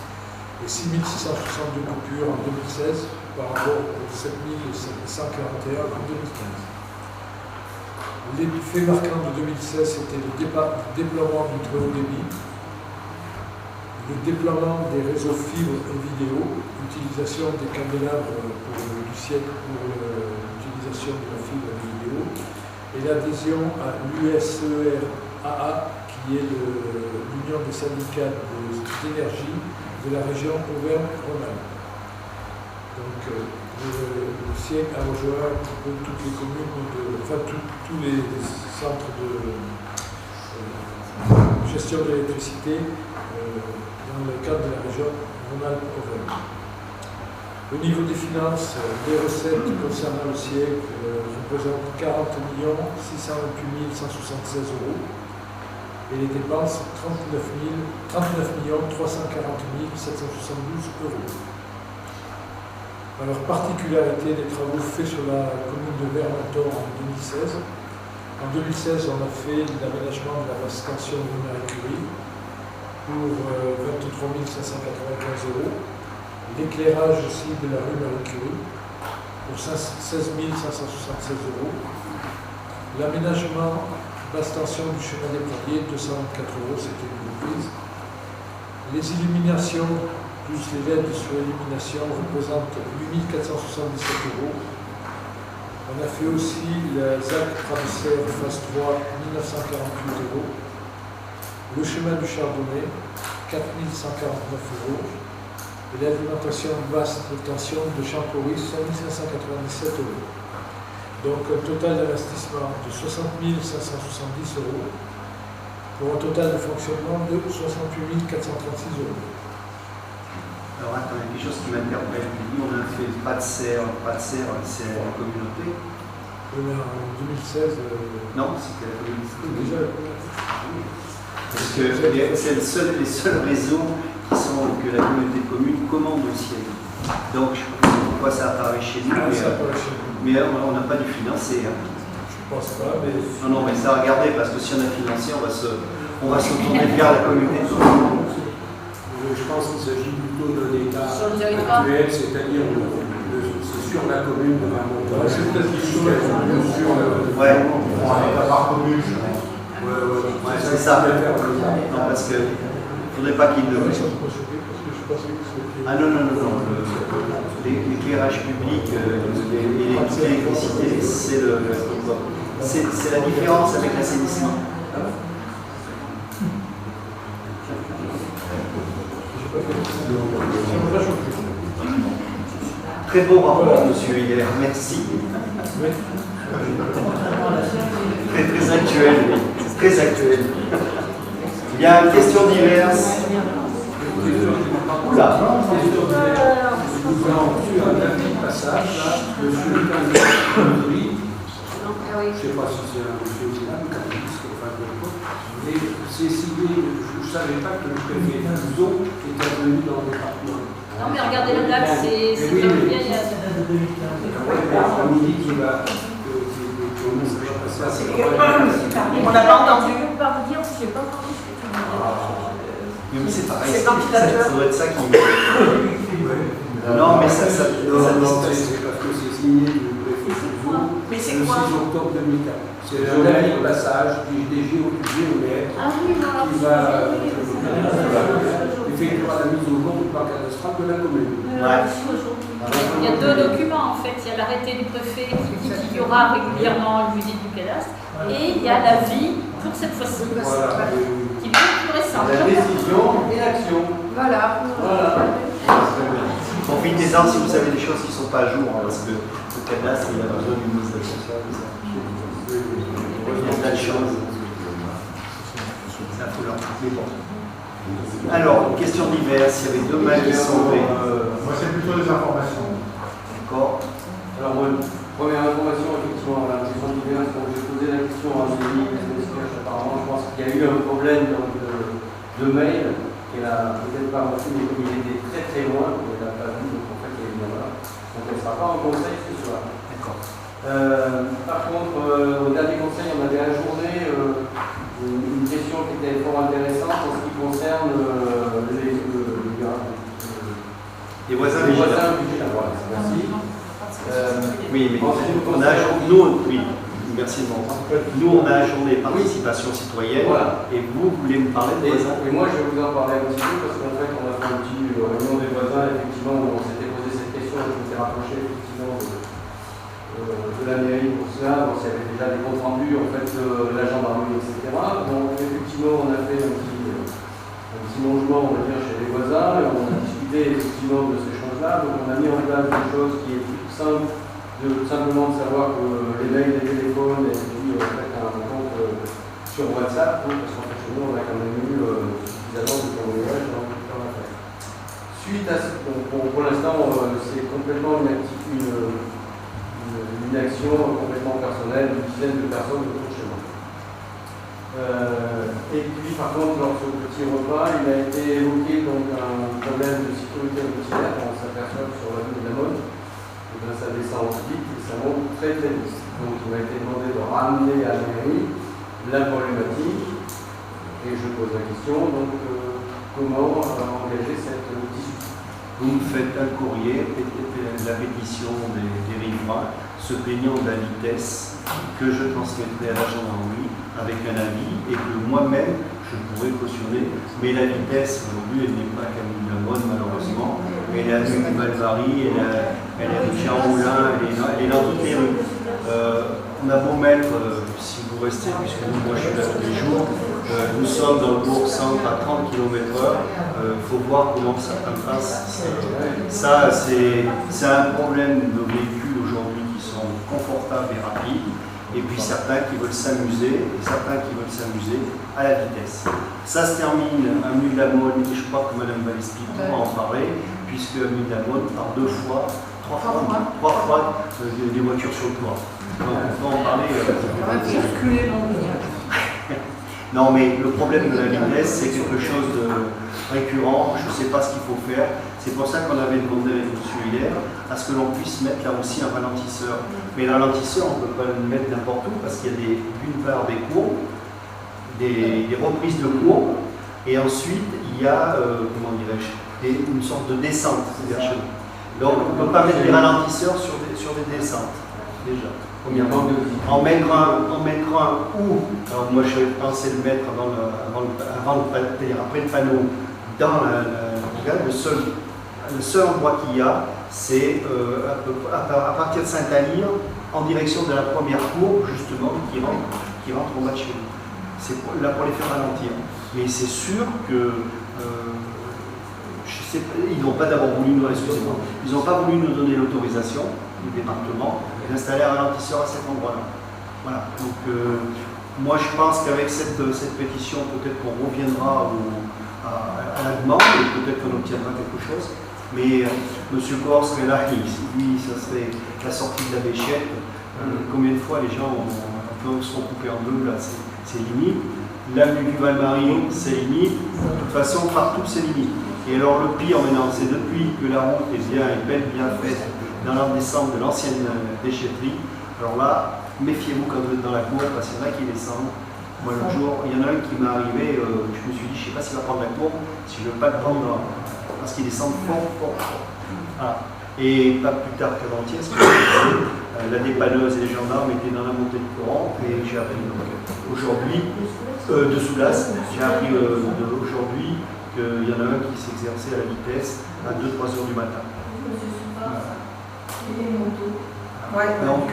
Et 6662 coupures en 2016 par rapport aux 7141 en 2015. Les faits marquants de 2016, c'était le déploiement du très haut débit, le déploiement des réseaux fibres et vidéo, l'utilisation des candélabres du siècle pour l'utilisation de la fibre et vidéo, et l'adhésion à l'USERAA, qui est l'Union des syndicats d'énergie de la région Auvergne-Rhône-Alpes. Donc le SIEG a rejoint un peu toutes les communes, tous les centres de gestion de l'électricité dans le cadre de la région Rhône-Alpes-Auvergne. Au niveau des finances, les recettes concernant le SIEG représentent 40 628 176 €. et les dépenses 39 340 772 €. Alors, particularité des travaux faits sur la commune de Vermentor en 2016. En 2016, on a fait l'aménagement de la basse tension de Marie-Curie pour 23 595 €. L'éclairage aussi de la rue Marie-Curie pour 16 576 €. L'aménagement basse tension du chemin des Pradiers, 224 €, c'était une reprise. Les illuminations plus les LED sur illumination représentent 8 477 €. On a fait aussi les ZAC Traversaire phase 3, 1948 €. Le chemin du Chardonnay, 4149 €. Et l'alimentation basse tension de Champory, 5597 €. Donc un total d'investissement de 60 570 € pour un total de fonctionnement de 68 436 €. Alors attends, il y a quelque chose qui m'interpelle. Nous, on a fait pas de serre, c'est la communauté. Mais en 2016, Non, c'était la communauté. déjà, Parce que c'est les seuls réseaux qui sont que la communauté de communes commande au ciel. Donc je ne sais pas pourquoi ça apparaît chez nous, mais on n'a pas dû financer. Hein. je ne pense pas, mais... Non, mais ça à regarder parce que si on a financé, on va se tourner vers la communauté de communes. Je pense qu'il s'agit plutôt d'un état Sur le territoire. actuel, c'est-à-dire c'est sur la commune de Vermentor. c'est peut-être quelque chose Ouais. Pour un état par commune, je pense. Ouais, c'est ça. Non, parce que faudrait pas qu'il le. Ah non. L'éclairage public et l'électricité, c'est la différence avec l'assainissement. Très beau rapport, monsieur Hiller, merci. Très actuel, oui. Très actuel. Il y a une question diverse. Oula. Nous avons reçu un avis de passage, là, le sultan de Chambéry. Je ne sais pas si c'est un monsieur ou un catholique, et c'est signé, je ne savais pas que le préfet Fouzeau était venu dans le département. Non, mais regardez la date, c'est bien. On dit qu'il va passer à On n'a pas entendu. Je peux pas vous dire, je n'ai pas entendu ce que tu dis. Mais c'est pareil, C'est ventilateur. ça doit être ça qui Non, mais ça c'est parce que c'est signé du préfet Fouzeau Mais le c'est 6 quoi? octobre 2004. C'est un avis de passage des géomètres Ah oui, non, qui va effectuera la mise au jour du plan cadastral de la commune. Ouais. Il y a deux documents en fait. Il y a l'arrêté du préfet qui dit qu'il y aura régulièrement une visite du cadastre et il y a l'avis pour cette fois-ci, Voilà. qui est beaucoup plus récent. La décision et l'action. Voilà. Profitez-en si vous savez des choses qui ne sont pas à jour, hein, parce que le cadastre, il a besoin d'une mise à jour. Il y a plein de choses. C'est affolant. Mais bon. Alors, question diverse, il y avait deux mails qui sont Moi, c'est plutôt des informations. D'accord. Alors, moi, première information, effectivement, la question diverse, donc j'ai posé la question à Amélie, apparemment, je pense qu'il y a eu un problème donc, de mail, qu'elle a peut-être pas reçu, mais comme il était très loin, elle n'a pas vu, donc en fait, elle est bien là. Donc, elle ne sera pas en conseil ce soir. D'accord. Par contre, au dernier conseil, on avait ajourné une question qui était fort intéressante en ce qui concerne Les voisins les vigilants. voisins vigilants. Voilà, merci. Oui, mais ensuite, on a nous, oui, merci de m'entendre. Nous, on a ajourné participation citoyenne. Voilà. Et vous voulez me parler des voisins? Et moi, je vais vous en parler un petit peu parce qu'en fait, on a fait une petite réunion des voisins, effectivement, où on s'était posé cette question. Je me suis rapproché, effectivement, de la mairie pour cela. Donc, il y avait déjà des comptes rendus, en fait, de la gendarmerie, etc. Donc, effectivement, on a fait un petit logement, on va dire, chez les voisins. Et on a discuté, effectivement, de ces choses-là. Donc, on a mis en place des choses qui est plus simple, simplement de savoir que les mails, les téléphones, et puis, en fait, un compte sur WhatsApp, parce qu'en fait, chez nous, on a quand même eu suffisamment de témoignages dans l'affaire. Suite à ce, pour l'instant, c'est complètement une action complètement personnelle, une dizaine de personnes autour de chez moi. Et puis par contre, lors de ce petit repas, il a été évoqué donc un problème de sécurité routière. On s'aperçoit que sur la rue de la Mode, ça descend vite et ça monte très très vite. Donc il m'a été demandé de ramener à la mairie la problématique. Et je pose la question, donc comment engager cette discussion? Vous me faites un courrier, la pétition des riverains, se plaignant de la vitesse que je transmettrai à la gendarmerie avec un avis et que moi-même je pourrais cautionner. Mais la vitesse aujourd'hui, elle n'est pas qu'à Mille-la-Bonne malheureusement. Elle est à rue du Valvary, elle est rue Jean-Moulin, elle est dans toutes les rues. On a beau mettre, si vous restez, puisque moi je suis là tous les jours, nous sommes dans le bourg-centre à 30 km/h, il faut voir comment certains passent. Ça, c'est un problème de véhicules aujourd'hui qui sont confortables et rapides, et puis certains qui veulent s'amuser, et certains qui veulent s'amuser à la vitesse. Ça se termine à Mille-la-Bonne, et je crois que Mme Valespy pourra en parler, puisque Mille-la-Bonne, par trois fois, des voitures sur le toit. Donc on peut en parler. Non, mais le problème de la vitesse, c'est quelque chose de récurrent. Je ne sais pas ce qu'il faut faire. C'est pour ça qu'on avait demandé avec M. hier à ce que l'on puisse mettre là aussi un ralentisseur. Mais le ralentisseur, on ne peut pas le mettre n'importe où parce qu'il y a d'une part des courbes, des reprises de courbes, et ensuite il y a, comment dirais-je, une sorte de descente vers chez nous. Donc on ne peut pas mettre des ralentisseurs sur des descentes, déjà. En mettre un où, alors moi je pensais le mettre après le panneau, dans le seul endroit qu'il y a, c'est à partir de Saint-Alyre, en direction de la première cour, justement, qui rentre au bas de chez nous. C'est là pour les faire ralentir. Mais c'est sûr que ils n'ont pas d'abord voulu nous, excusez-moi, ils n'ont pas voulu nous donner l'autorisation du département d'installer un ralentisseur à cet endroit-là. Voilà. Donc moi je pense qu'avec cette pétition, peut-être qu'on reviendra à la demande et peut-être qu'on obtiendra quelque chose. Mais M. Corr serait là, lui, ça serait la sortie de la Béchette. Combien de fois les gens seront coupés en deux, là, c'est limite. L'avenue du Val-Marie, c'est limite. De toute façon, partout, c'est limite. Et alors le pire maintenant, c'est depuis que la route est belle, bien faite, dans la descente de l'ancienne déchetterie. Alors là, méfiez-vous quand vous êtes dans la cour, parce qu'il y en a qui descendent. Moi, l'autre jour, il y en a un qui m'est arrivé, je me suis dit, je ne sais pas s'il va prendre la cour, si je ne veux pas le prendre, parce qu'il descend fort. Voilà. Et pas plus tard qu'avant-hier, la dépanneuse et les gendarmes étaient dans la montée de courant, et j'ai appris aujourd'hui, de Soulas, j'ai appris aujourd'hui qu'il y en a un qui s'exerçait à la vitesse à 2-3 heures du matin. Donc,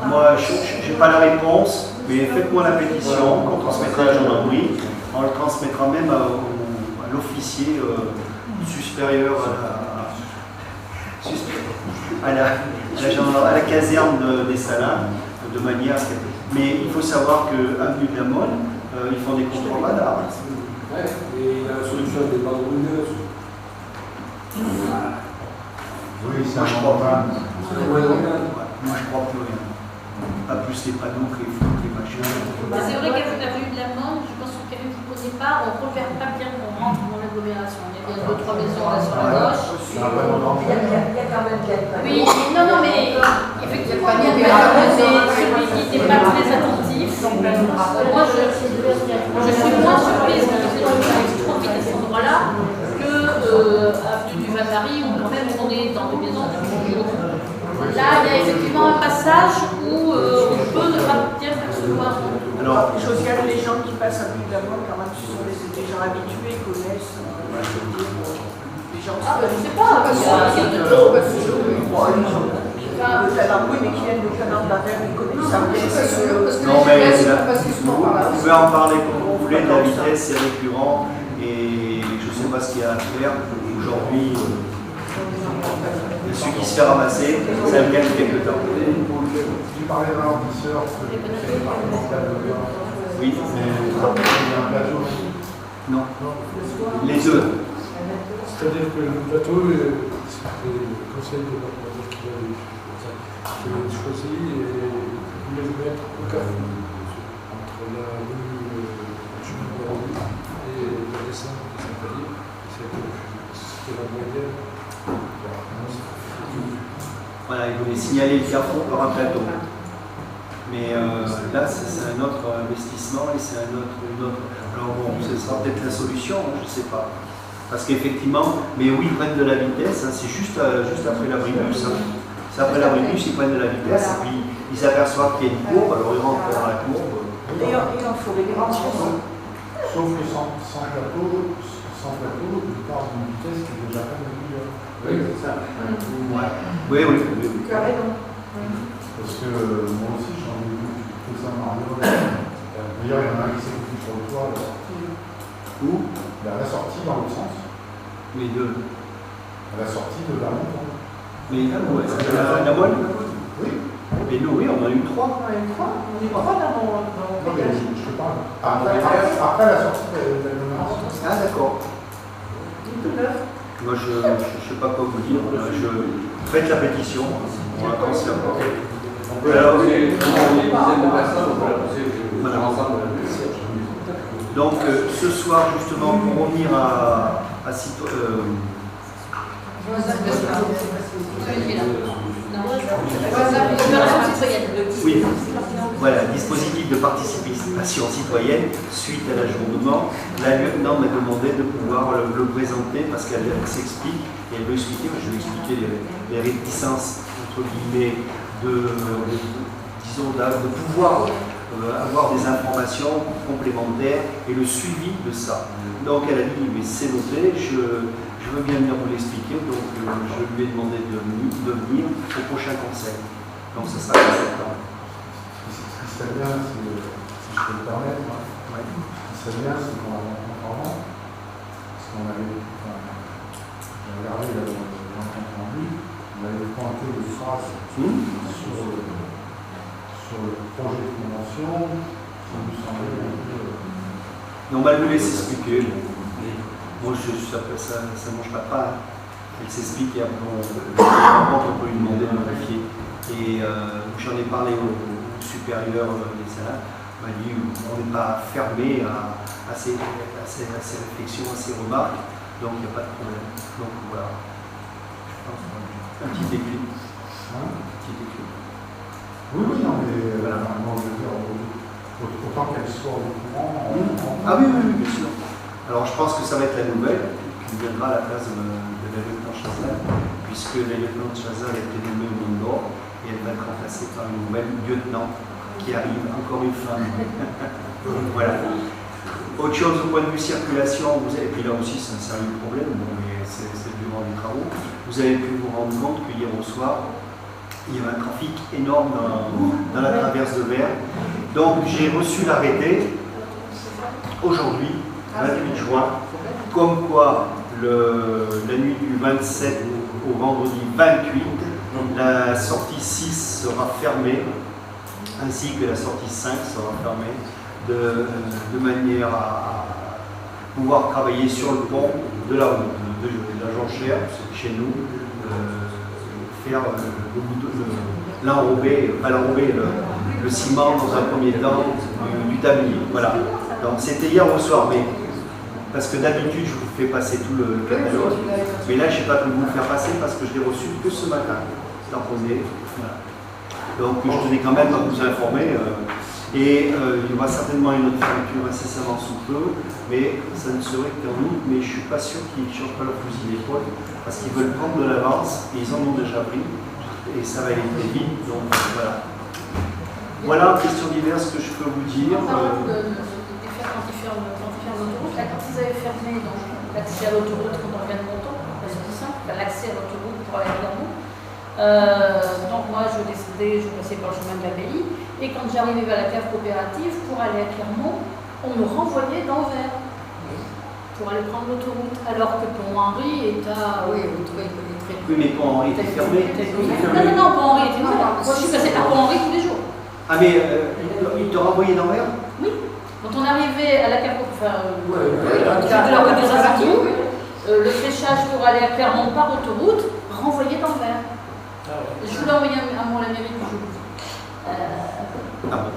moi, je n'ai pas la réponse, mais faites-moi la pétition, qu'on transmettra à la gendarmerie. On le transmettra même à l'officier supérieur à la caserne des Salins, de manière à ce que... Mais il faut savoir qu'à Avenue de la Mode, ils font des contrôles radars. Ouais, et la solution des bandes lumineuses. Oui, ça Moi, je crois pas. Moi, je crois plus rien. Pas plus les panneaux que les machins. C'est vrai qu'à la rue de la Mode, je pense que quelqu'un qui ne connaît pas, on ne repère pas bien qu'on rentre dans l'agglomération. Il y a bien 2-3 maisons là sur la gauche. Il y a quand même quelqu'un. Oui, non, mais effectivement, il y a celui qui n'était pas très attentif. Moi, je suis moins surprise que c'est trop vite à cet endroit-là que avenue du Val-Marie où quand même on est dans des maisons depuis toujours. Là, il y a effectivement un passage où on peut ne pas bien percevoir. Alors, Josiane, les gens qui passent à Avenue de la Mode, quand même, ce sont des gens habitués, connaissent. Les gens Je sais pas, il y a de tout. oui, mais qui viennent de Canard d'Aver, ils connaissent ça. non, mais vous pouvez en parler comme vous voulez, la vitesse c'est récurrent et je ne sais pas ce qu'il y a à faire. Aujourd'hui, celui qui se fait ramasser, ça me gagne quelques temps. Tu parlais de ralentisseur, Oui, il y a un plateau. non. Les deux. C'est-à-dire que le plateau, c'était le conseil départemental qui l'avait choisi et voulait le mettre au carrefour entre la rue chemin de revue et de la descente des Invalides. C'était la moyenne. Voilà, il voulait signaler le carrefour par un plateau. Mais là, c'est un autre investissement et c'est une autre. Alors bon, ce sera peut-être la solution, je ne sais pas. Parce qu'effectivement, mais oui, ils prennent de la vitesse, hein, c'est juste après l'abribus. Hein. C'est après l'abribus, ils prennent de la vitesse, et puis ils s'aperçoivent qu'il y a une courbe, alors ils rentrent dans la courbe. Et en forêt des grandes choses. Sauf que sans plateau, il part d'une vitesse qui est déjà pas meilleure. Oui, c'est ça. Ouais. Oui. Carrément. Parce que moi aussi, j'en ai vu tout ça Mario. D'ailleurs, il y en a un qui s'est foutu sur le toit à la sortie. Où? À la sortie, dans l'autre sens. Les deux. À la sortie de la montagne. Mais la moelle? Oui. Mais nous, oui, on en a eu 3. On est trois dans mon voyage. Je te parle. Après la sortie de la montagne. Ah, d'accord. Tout neuf. Moi, je ne sais pas quoi vous dire. Faites la pétition. On va penser encore. On peut la pousser, on est une dizaine de personnes, on peut la pousser ensemble. Donc, ce soir, justement, pour revenir à oui, voilà, dispositif de participation citoyenne, suite à l'ajournement, la lieutenant m'a demandé de pouvoir le présenter parce qu'elle s'explique, et elle veut expliquer, je vais expliquer les réticences, entre guillemets, de pouvoir avoir des informations complémentaires et le suivi de ça. Donc elle a dit, mais c'est noté, je veux bien venir vous l'expliquer, donc je lui ai demandé de venir au prochain conseil. Donc ce sera en septembre. Ce qui serait bien, si je peux me permettre, ce qui serait bien, c'est qu'en parlant, parce qu'on avait, j'ai regardé l'entendu, on avait pointé des phrases sur le projet de convention, ça nous semblait un peu... Non, on va lui laisser expliquer. Moi, ça ne mange pas. Elle s'explique et après, on peut lui demander de vérifier. Et j'en ai parlé au supérieur des salles. Il m'a dit on n'est pas fermé à ces réflexions, à ces remarques, donc il n'y a pas de problème. Donc voilà. Un petit déclic. Oui, non, mais voilà. Je veux dire, autant qu'elle soit au courant. Ah oui, bien sûr. Alors je pense que ça va être la nouvelle qui viendra à la place de la lieutenant Chazal, puisque la lieutenant Chazal a été nommée au Mont d'Or et elle va être remplacée par une nouvelle lieutenant qui arrive, encore une femme. Voilà. Autre chose au point de vue circulation, et puis là aussi c'est un sérieux problème, mais c'est durant les travaux, vous avez pu vous rendre compte que hier au soir, il y avait un trafic énorme dans la traverse de Vers. Donc j'ai reçu l'arrêté aujourd'hui, 28 juin, comme quoi la nuit du 27 au vendredi 28, la sortie 6 sera fermée, ainsi que la sortie 5 sera fermée, de manière à pouvoir travailler sur le pont de la route de la Jonchère, chez nous, faire l'enrober, le ciment dans un premier temps du tablier. Voilà. Donc c'était hier au soir, mais parce que d'habitude je vous fais passer tout le catalogue, mais là je n'ai pas pu vous le faire passer parce que je l'ai reçu que ce matin. Tamponné. Voilà. Donc je tenais quand même à vous informer. Et il y aura certainement une autre fermeture incessamment sous peu, mais ça ne serait qu'en août, mais je ne suis pas sûr qu'ils ne changent pas leur fusil d'épaule, parce qu'ils veulent prendre de l'avance, et ils en ont déjà pris, et ça va aller très vite, donc voilà. Voilà, question diverse que je peux vous dire. Quand ils ferment l'autoroute, là, quand ils avaient fermé l'accès à l'autoroute quand on vient de Monton, c'est simple, l'accès à l'autoroute pour aller à Clermont. Donc moi je décidais, je passais par le chemin de l'abbaye, et quand j'arrivais vers la cave coopérative pour aller à Clermont, on me renvoyait d'Anvers pour aller prendre l'autoroute, alors que Pont-Henri est à... Oui, mais Pont-Henri était fermé. Non, Pont-Henri était ouvert. Moi je suis passée par Pont-Henri tous les jours. Ah mais il te renvoyait d'Anvers? Oui. Quand on arrivait à la cave coopérative, le fléchage pour aller à Clermont par autoroute renvoyait d'Anvers. Je voulais envoyer un mot à la mairie du jour.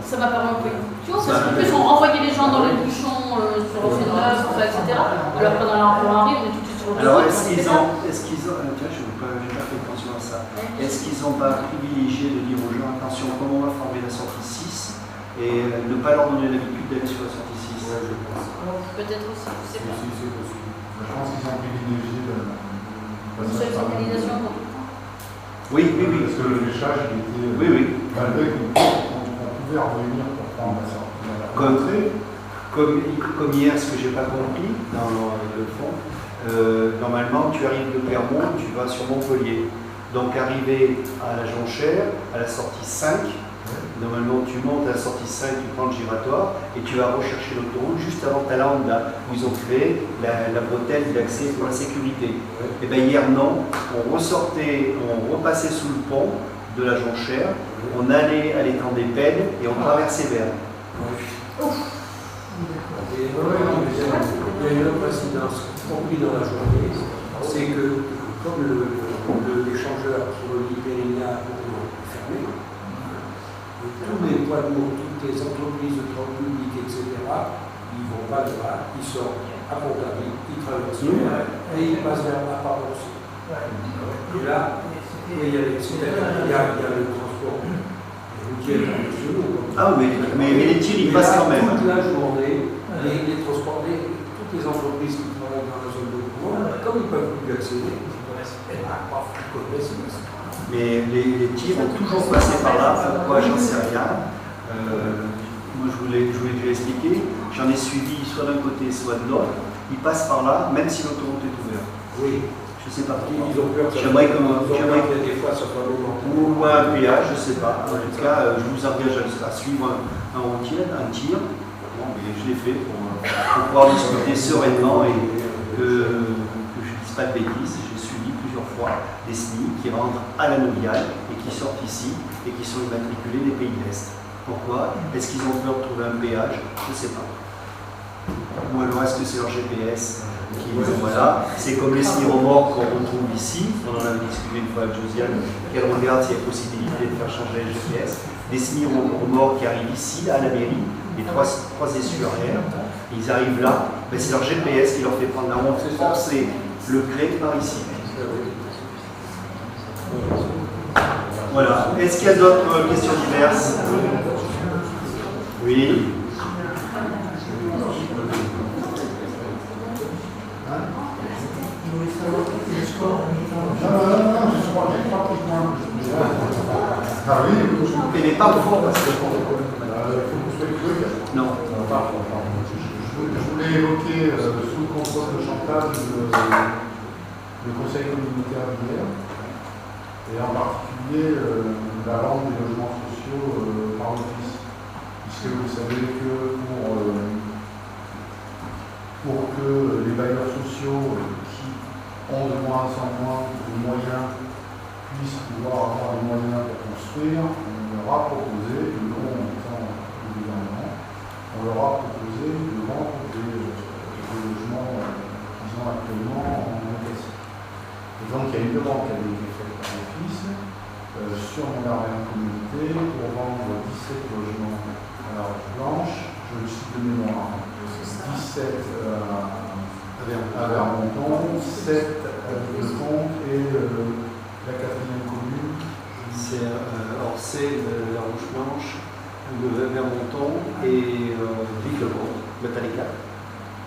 Ça m'a paru un peu idiot, parce qu'en plus on renvoyait les gens dans les bouchons sur refait neuf, etc. Alors pendant l'emploi arrive, on est tout de suite sur le Alors, réseau, est-ce on les qu'ils fait ont, tiens, je n'ai pas fait attention à ça. Est-ce qu'ils n'ont pas privilégié de dire aux gens, attention, comment on va former la sortie 6 et ne pas leur donner l'habitude d'aller sur la sortie 6? Je pense. Peut-être aussi, je sais pas. Si, c'est possible. Je pense qu'ils ont privilégié Une seule signalisation dans tout le temps. Oui, oui, oui. Parce que le fléchage, il était. Oui, oui. Malgré qu'on pouvait revenir pour prendre la sortie. Comme hier, ce que j'ai pas compris dans le fond, normalement, tu arrives de Clermont, tu vas sur Montpellier. Donc, arrivé à la Jonchère, à la sortie 5, normalement, tu montes à la sortie 5, tu prends le giratoire et tu vas rechercher l'autoroute juste avant Talanda, où ils ont créé la bretelle d'accès pour la sécurité. Et bien, hier, non. On repassait sous le pont de la Jonchère, on allait à l'étang des Pennes et on traversait Berne. Il y a une autre incidence, y compris dans la journée, c'est que comme l'échangeur qui relie Pérignac est fermé, tous les poids lourds, toutes les entreprises de transport public, etc., ils ne vont pas là-bas, ils sortent à Pontarlier, ils traversent et ils passent vers la Parence. Et là, il y a le transport routier international. Ah, mais les tirs, ils passent quand même. Toute la journée, les transportés, toutes les entreprises qui travaillent dans la zone de courant, comme ils ne peuvent plus accéder, ils connaissent. Mais les tirs ont toujours passé par là. Pourquoi, j'en sais rien. Moi, je voulais te l'expliquer. J'en ai suivi soit d'un côté, soit de l'autre. Ils passent par là, même si l'autoroute est ouverte. Oui. Je ne sais pas. Ils ont peur que des fois ça soit ou un péage, je ne sais pas. En tout cas, je vous engage à suivre un routier, un tir. Bon, mais je l'ai fait pour pouvoir discuter sereinement et que je ne dise pas de bêtises. J'ai suivi plusieurs fois des SMI qui rentrent à la Noviale et qui sortent ici et qui sont immatriculés des pays de l'Est. Pourquoi? Est-ce qu'ils ont peur de trouver un péage? Je ne sais pas. Ou alors est-ce que c'est leur GPS qui voilà, c'est comme les remorques qu'on retrouve ici, on en avait discuté une fois avec Josiane, qu'elle regarde s'il y a possibilité de faire changer le GPS, des remorques qui arrivent ici, à la mairie, les trois essieux arrière, ils arrivent là, ben c'est leur GPS qui leur fait prendre la route, c'est le clé par ici. Voilà. Est-ce qu'il y a d'autres questions diverses? Oui. Ah oui, mais pas fort parce que. Non. Je voulais évoquer sous le contrôle de Chantal le conseil communautaire d'hier et en particulier la vente des logements sociaux par l'office. Puisque vous savez que pour que les bailleurs sociaux qui ont de moins en moins de moyens puissent pouvoir avoir les moyens pour construire, on leur a proposé, le nom étant le gouvernement, on leur a proposé de vendre des logements qu'ils ont actuellement en location. Et donc il y a une demande qui a été faite par l'office sur mon arène communauté pour vendre 17 logements à la Roche Blanche, je le cite de mémoire, 17 à Vermonton, 7 à Villefranche et la quatrième commune. C'est Orsay, la Roche Blanche, le Vermonton et Villefranche, le Taléca.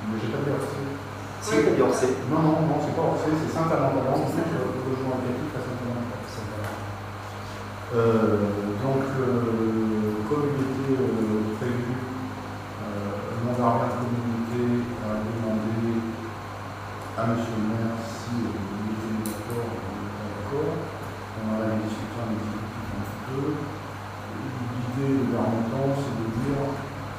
Mais j'ai pas dit Orsay. Si, il a dit Orsay. Non, c'est pas Orsay, c'est Saint-Amand-d'Avance, c'est le logement locatif à Saint-Amand-d'Avance. Donc, comme il était prévu, mon arène communauté a demandé à M. le maire si il était d'accord ou pas d'accord. On en a discuté un petit peu. L'idée de Vermonton, c'est de dire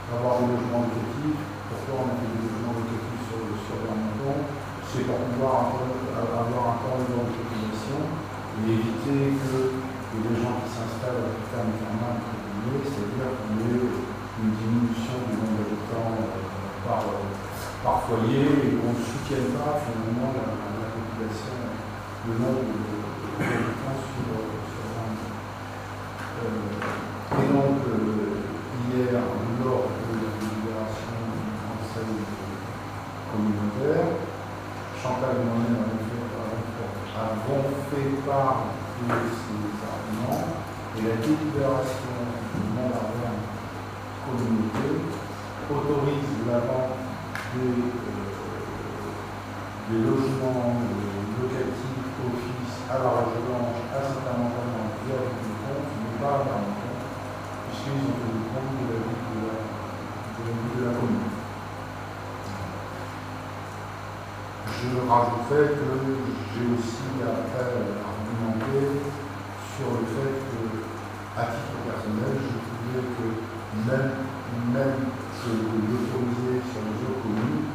avoir des logements locatifs. Pourquoi on a fait des logements locatifs sur Vermonton? C'est pour pouvoir avoir un temps de population et éviter que les gens qui s'installent à terme infernal, c'est-à-dire qu'il y ait une diminution du nombre d'habitants par foyer et qu'on ne soutienne pas finalement la population, le nombre d'habitants sur un. Et donc, hier, lors de la libération française de communautaire. Chantal et moi-même avons fait part de ces arguments et la délibération du Mont-Ardenne communauté autorise la vente des logements locatifs office à la résidence à Saint-Amand via le compte, mais pas à la compte, puisqu'ils ont tenu compte de la vie de la commune. Je rajouterais que j'ai aussi après argumenté sur le fait que, à titre personnel, je trouvais que même que l'autoriser sur les autres communes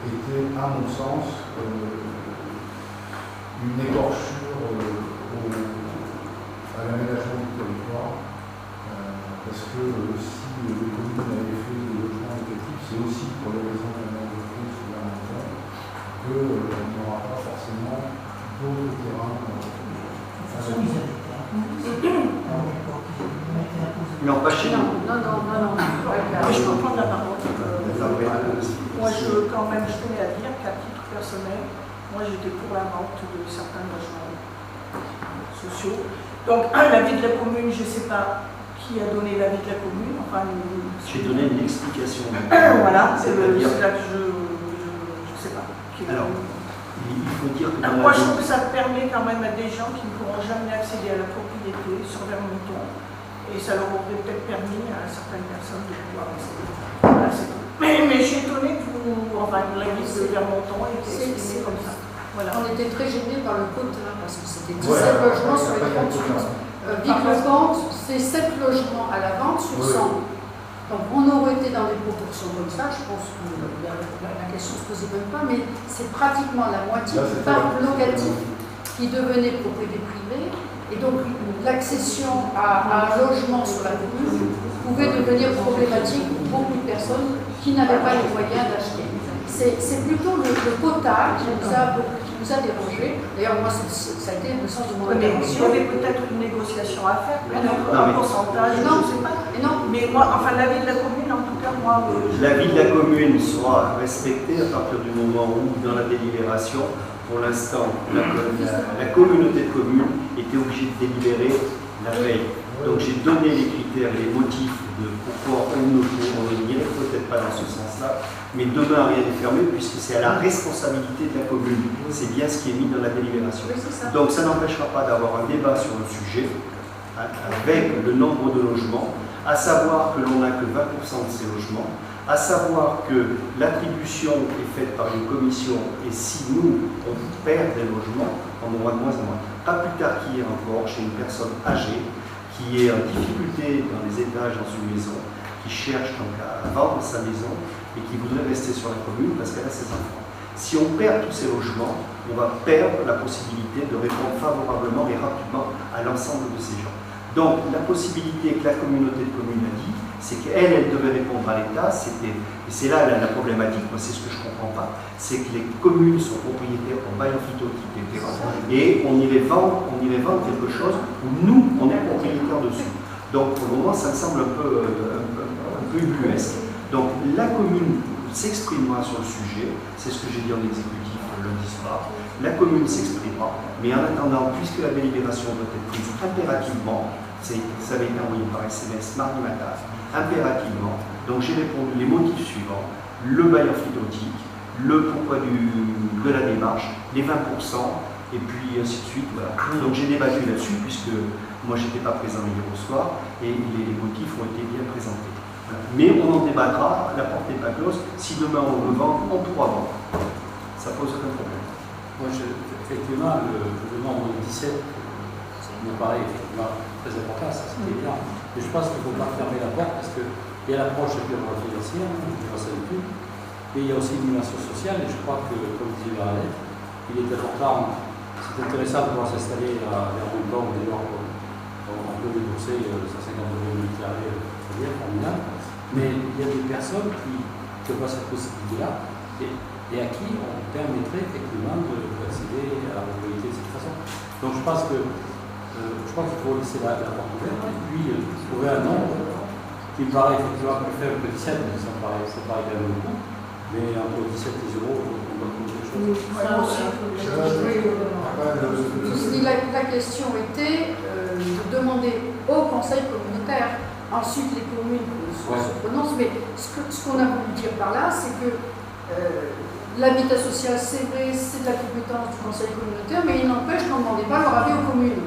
était, à mon sens, une écorchure à l'aménagement du territoire, parce que si les communes avaient fait des logements locatifs, c'est aussi pour les raisons de la majorité sur la montagne qu'on n'aura pas forcément d'autres terrains. Non, pas chez nous. Non. Je peux prendre la parole. Moi, quand même, je tenais à dire qu'à titre personnel, moi, j'étais pour la vente de certains logements sociaux. Donc, l'avis de la commune, je ne sais pas qui a donné l'avis de la commune. Enfin, j'ai donné une explication. Voilà, c'est là que je ne sais pas. Alors, il faut dire que moi, je trouve que ça permet quand même à des gens qui ne pourront jamais accéder à la propriété sur Vermonton. Et ça leur aurait peut-être permis à certaines personnes de pouvoir accéder. Voilà, c'est tout. Mais je suis étonnée que la liste de Vermonton ait été exprimée comme ça. Voilà. On était très gênés par le quota, parce que c'était 17 logements sur les 38. Vic-le-Comte, c'est 7 logements à la vente sur 100. Donc on aurait été dans des proportions comme ça, je pense que la question ne se posait même pas, mais c'est pratiquement la moitié du parc locatif qui devenait propriété privée. Et donc l'accession à un logement sur la commune pouvait devenir problématique pour beaucoup de personnes qui n'avaient pas les moyens d'acheter. C'est plutôt le quota qui nous a dérangé. D'ailleurs, moi, ça a été le sens de mon intervention. Il y avait peut-être une négociation à faire, un pourcentage, je ne sais pas. Mais moi, enfin, l'avis de la commune, en tout cas, moi... L'avis de la commune sera respecté à partir du moment où, dans la délibération, pour l'instant, la communauté de communes était obligée de délibérer la veille. Donc j'ai donné les critères et les motifs de pourquoi on n'irait peut-être pas dans ce sens-là, mais demain rien n'est fermé puisque c'est à la responsabilité de la commune. C'est bien ce qui est mis dans la délibération. Donc ça n'empêchera pas d'avoir un débat sur le sujet avec le nombre de logements, à savoir que l'on n'a que 20% de ces logements, à savoir que l'attribution est faite par une commission et si nous, on perd des logements, on aura de moins en moins. Pas plus tard qu'hier encore, chez une personne âgée qui est en difficulté dans les étages dans une maison, qui cherche donc à vendre sa maison et qui voudrait rester sur la commune parce qu'elle a ses enfants. Si on perd tous ces logements, on va perdre la possibilité de répondre favorablement et rapidement à l'ensemble de ces gens. Donc la possibilité que la communauté de communes a dit, c'est qu'elle devait répondre à l'État, et c'est là la problématique, moi c'est ce que je ne comprends pas, c'est que les communes sont propriétaires en bail emphytéotique des terrains, et on irait vendre quelque chose où nous, on est propriétaire dessus. Donc pour le moment, ça me semble un peu ubuesque. Donc la commune s'exprimera sur le sujet, c'est ce que j'ai dit en exécutif lundi soir, la commune s'exprimera, mais en attendant, puisque la délibération doit être prise impérativement, ça avait été envoyé par SMS mardi matin, impérativement. Donc j'ai répondu les motifs suivants, le bail emphytéotique, le pourquoi de la démarche, les 20%, et puis ainsi de suite. Voilà. Donc j'ai débattu là-dessus, puisque moi je n'étais pas présent hier au soir, et les motifs ont été bien présentés. Voilà. Mais on en débattra, la porte n'est pas close, si demain on veut vendre, on pourra vendre. Ça pose aucun problème. Moi, effectivement, le nombre de 17, ça me paraît effectivement très important, ça c'était bien. Mais je pense qu'il ne faut pas fermer la porte parce qu'il y a l'approche purement financière, grâce à l'étude, mais il y a aussi une dimension sociale, et je crois que, comme disait Bernadette, il est important, c'est intéressant de pouvoir s'installer vers Vermonton, dès lors qu'on peut débourser 150 € le carré, c'est bien, formidable, mais il y a des personnes qui n'ont pas cette possibilité-là, et à qui on permettrait effectivement d'accéder à la propriété de cette façon. Donc je pense qu'il faut laisser la porte ouverte et puis trouver un nombre qui me paraît effectivement plus faible que 17, mais ça paraît quand même beaucoup, mais entre 17 et 0, La question était de demander au conseil communautaire. Ensuite, les communes se prononcent. Mais ce qu'on a voulu dire par là, c'est que l'habitat social, c'est vrai, c'est de la compétence du conseil communautaire, mais il n'empêche qu'on ne demandait pas leur avis aux communes.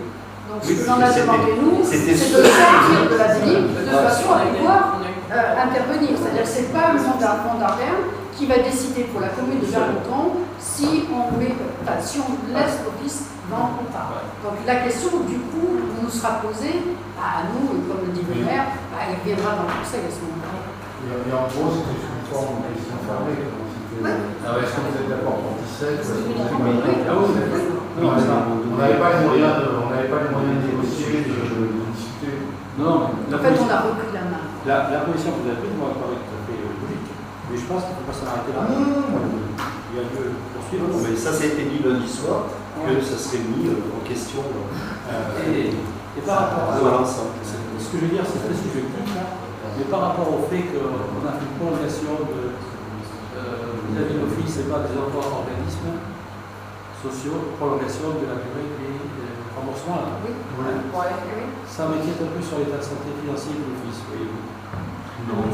Donc, ce que l'on a demandé, nous, c'est de sortir de la DELIP de façon à pouvoir intervenir. C'est-à-dire que ce n'est pas un mandat ferme qui va décider pour la commune de Vermonton si on laisse l'office vendre ou pas. Donc la question du coup nous sera posée à nous, et comme le dit le maire, il viendra dans le conseil à ce moment-là. Et en gros, c'était sous une forme de question fermée. Est-ce que vous êtes d'accord pour 17 on n'avait pas les moyens de négocier, de discuter. Non, en fait, on a repris la main. La position que vous avez prise, moi, elle paraît tout à fait logique. Mais je pense qu'il ne faut pas s'arrêter là. Il y a lieu de poursuivre. Mais ça a été dit lundi soir, que ça serait mis en question. Et par rapport à l'ensemble, ce que je veux dire, c'est très subjectif, là, mais par rapport au fait qu'on a fait une prolongation vis-à-vis de l'office et pas des autres organismes sociaux, prolongation de la durée des remboursements. Là. Oui. Ça m'inquiète un peu sur l'état de santé financier de l'office, voyez-vous. Non,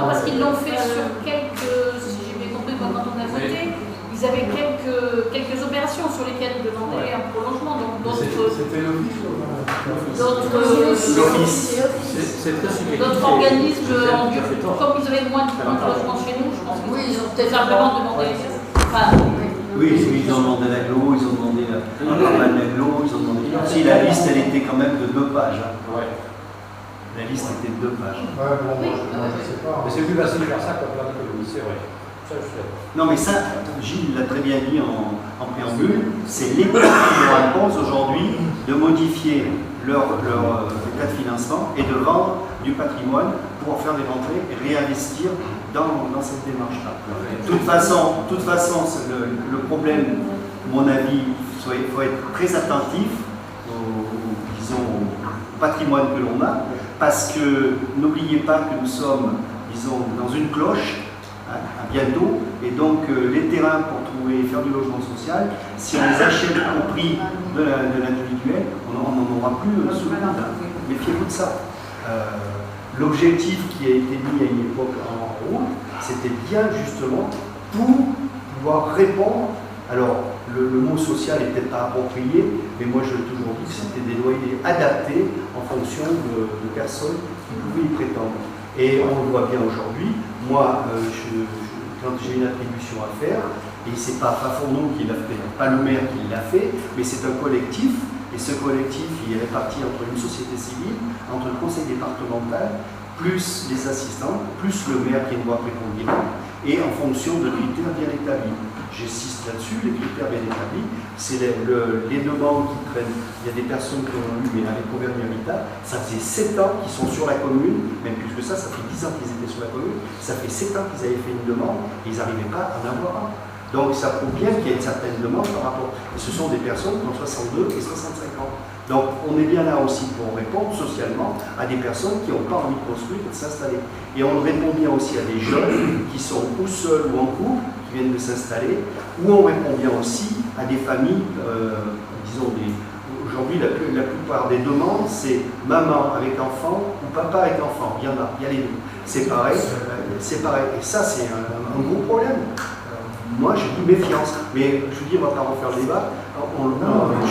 parce qu'ils l'ont fait sur quelques, si j'ai bien compris, quand on a voté, ils avaient quelques opérations sur lesquelles ils demandaient un prolongement. Donc c'était l'office d'autres organismes en dur, comme ils avaient moins de logements chez nous, je pense qu'ils ont peut-être simplement demandé. Oui, ils ont demandé l'aglo, ils ont demandé l'aglo, ils ont demandé. Si la liste, elle était quand même de 2 pages. La liste était de 2 pages. Je sais pas. Mais c'est plus facile de faire ça comme plan d'économie, c'est vrai. Non, mais ça, Gilles l'a très bien dit en préambule, c'est l'État qui leur impose aujourd'hui de modifier leur état de financement et de vendre du patrimoine pour faire des rentrées et réinvestir dans cette démarche-là. De toute façon, le problème, à mon avis, il faut être très attentif au patrimoine que l'on a, parce que n'oubliez pas que nous sommes, disons, dans une cloche à bientôt, et donc les terrains pour faire du logement social, si on les achète au prix de l'individuel, on n'en aura plus sous le compte. Méfiez-vous de ça. L'objectif qui a été mis à une époque en route, c'était bien justement pour pouvoir répondre. Alors, le mot social n'est peut-être pas approprié, mais moi je l'ai toujours dit que c'était des loyers adaptés en fonction de personnes qui pouvaient y prétendre. Et on le voit bien aujourd'hui. Moi, quand j'ai une attribution à faire, et c'est pas Fafourneau qui l'a fait, pas le maire qui l'a fait, mais c'est un collectif, et ce collectif il est réparti entre une société civile, entre le conseil départemental, plus les assistants, plus le maire qui est une voix prépondérante, et en fonction de critères bien établis. J'insiste là-dessus, les critères bien établis, c'est les demandes qui traînent. Il y a des personnes qui ont eu, mais avec Auvergne Habitat, ça faisait 7 ans qu'ils sont sur la commune, même plus que ça fait 10 ans qu'ils étaient sur la commune, ça fait 7 ans qu'ils avaient fait une demande, et ils n'arrivaient pas à en avoir un. Donc ça prouve bien qu'il y a une certaine demande par rapport. Et ce sont des personnes qui ont 62 et 65 ans. Donc on est bien là aussi pour répondre socialement à des personnes qui n'ont pas envie de construire et de s'installer. Et on répond bien aussi à des jeunes qui sont ou seuls ou en couple, qui viennent de s'installer, ou on répond bien aussi à des familles, disons, aujourd'hui la plupart des demandes, c'est maman avec enfant ou papa avec enfant. Il y en a, il y a les deux. C'est pareil, c'est pareil. Et ça, c'est un gros problème. Moi, j'ai dit méfiance, mais je vous dis, on ne va pas refaire le débat.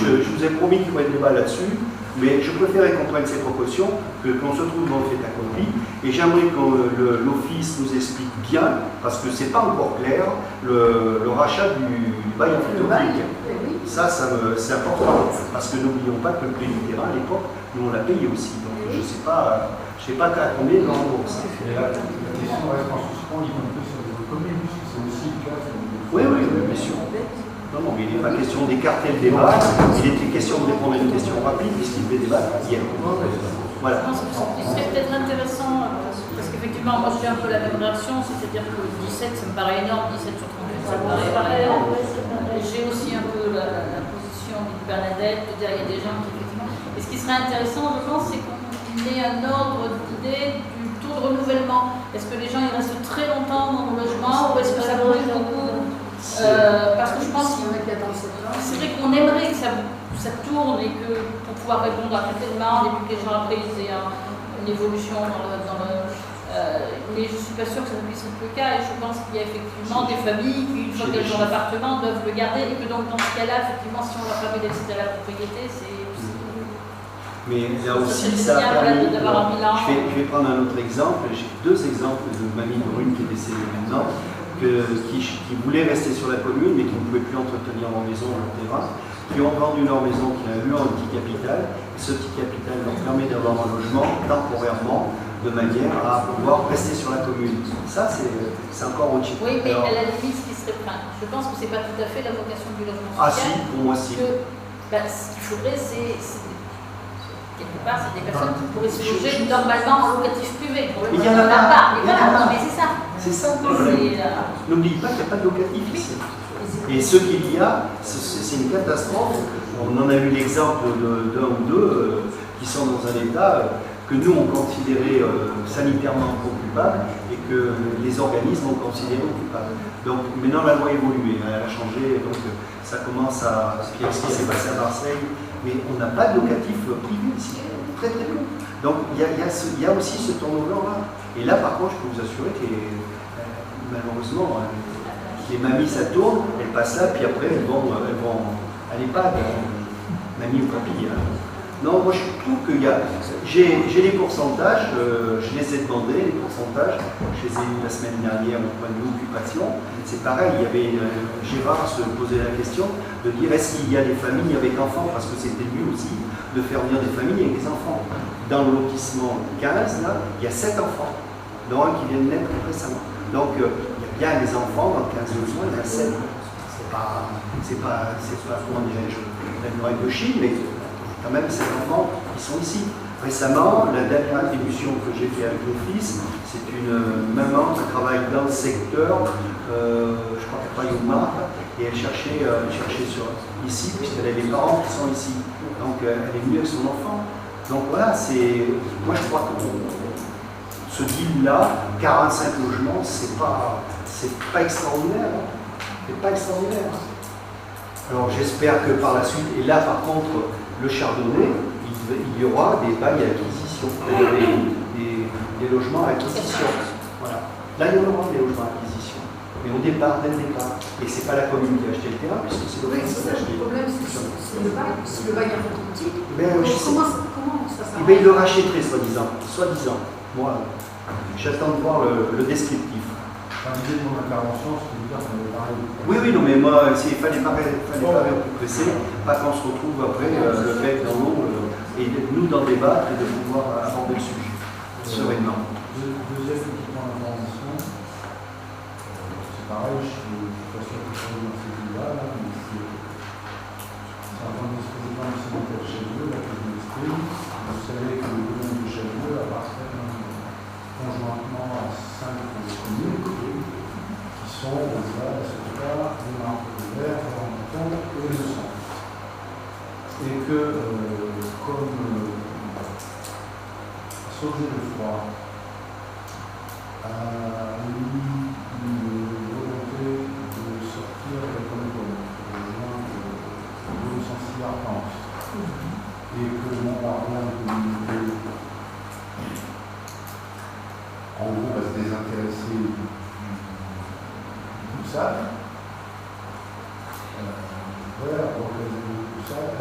Je vous ai promis qu'il y aurait le débat là-dessus, mais je préférais qu'on prenne ces précautions que qu'on se trouve dans le fait accompli. Et j'aimerais que l'Office nous explique bien, parce que ce n'est pas encore clair, le rachat du bail en photovoltaïque. Ça c'est important, parce que n'oublions pas que le prix du terrain, à l'époque, nous on l'a payé aussi. Donc je ne sais pas à combien on rembourse. Et la question reste en suspens, y compris sur les communes, puisque c'est aussi le cas. Oui, bien sûr. Non, mais il n'est pas question d'écarter le débat, il était question de répondre à une question rapide, puisqu'il devait débattre hier. Voilà. Je pense que ce serait peut-être intéressant, parce qu'effectivement, moi j'ai un peu la même réaction, c'est-à-dire que 17, ça me paraît énorme, 17 sur 38, ça me paraît énorme. J'ai aussi un peu la position de Bernadette, de dire il y a des gens qui effectivement. Et ce qui serait intéressant, je pense, c'est qu'on ait un ordre d'idée du taux de renouvellement. Est-ce que les gens ils restent très longtemps dans le logement ou est-ce que ça bouge beaucoup parce que je pense y a dans cette zone. C'est vrai qu'on aimerait que ça tourne et que pour pouvoir répondre à toutes les demandes et puis que les gens après ils aient une évolution mais je ne suis pas sûre que ça puisse être le cas et je pense qu'il y a effectivement des familles qui, une fois qu'elles ont l'appartement, doivent le garder et que donc dans ce cas-là, effectivement, si on leur permet d'accéder à la propriété, c'est... Mais là aussi, ça a permis... Je vais prendre un autre exemple. J'ai deux exemples de mamie brune qui est décédée maintenant, qui voulaient rester sur la commune mais qui ne pouvaient plus entretenir leur maison, leur terrain, qui ont vendu leur maison, qui ont eu un petit capital. Et ce petit capital leur permet d'avoir un logement temporairement, de manière à pouvoir rester sur la commune. Ça, c'est encore autre chose. Oui, mais à la limite, ce qui serait... je pense que ce n'est pas tout à fait la vocation du logement social. Ah si, pour moi si. Ce qu'il faudrait, quelque part, c'est des personnes qui pourraient se loger normalement en locatif privé. Mais il y en a pas. Mais voilà, mais c'est ça. C'est ça le problème. N'oublie pas qu'il n'y a pas de locatif ici. Et ce qu'il y a, c'est une catastrophe. On en a eu l'exemple d'un ou deux qui sont dans un état que nous on considérait sanitairement occupable et que les organismes ont considéré occupable. Donc maintenant la loi a évolué, elle a changé, donc ça commence à... Ce qui s'est passé à Marseille, mais on n'a pas de locatif privé ici, très très peu. Donc il y a aussi ce turnover-là. Et là par contre je peux vous assurer que malheureusement les mamies ça tourne, elles passent là, puis après elles vont à l'EHPAD, mamie ou papy. Non, moi je trouve qu'il y a... J'ai les pourcentages, je les ai demandés, les pourcentages, je les ai eu la semaine dernière au point de vue occupation. C'est pareil, il y avait Gérard se posait la question de dire est-ce qu'il y a des familles avec enfants, parce que c'était mieux aussi de faire venir des familles avec des enfants. Dans le lotissement 15, là, il y a 7 enfants, dont un qui vient de naître récemment. Donc il y a bien des enfants, dans le 15 logements, il y en a 7. C'est pas comment dirais-je, la muraille de Chine, mais quand même ces enfants qui sont ici. Récemment, la dernière attribution que j'ai fait avec mon fils, c'est une maman qui travaille dans le secteur, je crois qu'elle travaille au Mar, et elle cherchait ici, puisqu'elle a des parents qui sont ici. Donc elle est venue avec son enfant. Donc voilà, moi je crois que ce deal-là, 45 logements, c'est pas extraordinaire. C'est pas extraordinaire. Alors j'espère que par la suite, et là par contre, le Chardonnay, il y aura des bails à acquisition, des logements à acquisition. Voilà. Là, il y aura des logements à acquisition. Mais au départ, dès le départ. Et ce n'est pas la commune qui a acheté le terrain, puisque c'est le qui a acheté. Le problème, c'est le bail. Si le bail est authentique, comment ça s'arrête? Il le rachèterait, soi-disant. Moi, j'attends de voir le descriptif. L'idée de mon intervention, c'est de dire qu'on avait parlé. Oui, non, mais moi, il fallait pas plus presser, pas qu'on se retrouve après le bec dans l'eau et nous d'en débattre et de pouvoir aborder le sujet sereinement. Deuxième petit point d'information, c'est pareil, je suis pas sûr que je sois dans ces villes-là, mais c'est un point de vice-président du syndicat de Château, la commune d'Estrie. Vous savez que le domaine de Château appartient conjointement à 5 communes qui sont la Sauvegarde, les Marques de Verre, Valenton et le Centre. Et que, comme Sauvé de Froid a eu une volonté de sortir de la commune, de rejoindre le Sancy Arpence, et que Montbardin de communauté en gros, va se désintéresser du SAD. Voilà, donc du SAD,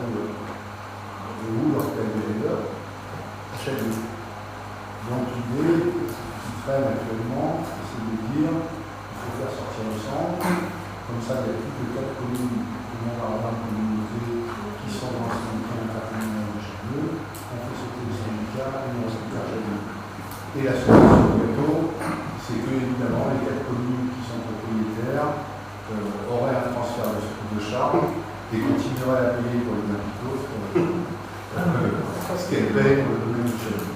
ou leur PLV achète. Donc l'idée qui traîne actuellement, c'est de dire qu'il faut faire sortir le centre. Comme ça, il y a toutes les 4 communes du Mont-Bardin communauté qui sont dans le syndicat intercommunal de Château. On fait sauter le syndicat et on se fait Château. Et la solution du gâteau, c'est que évidemment les 4 communes qui sont propriétaires auraient un transfert de charge et continueraient à payer pour les impôts ce qu'elles payent pour le domaine du Château.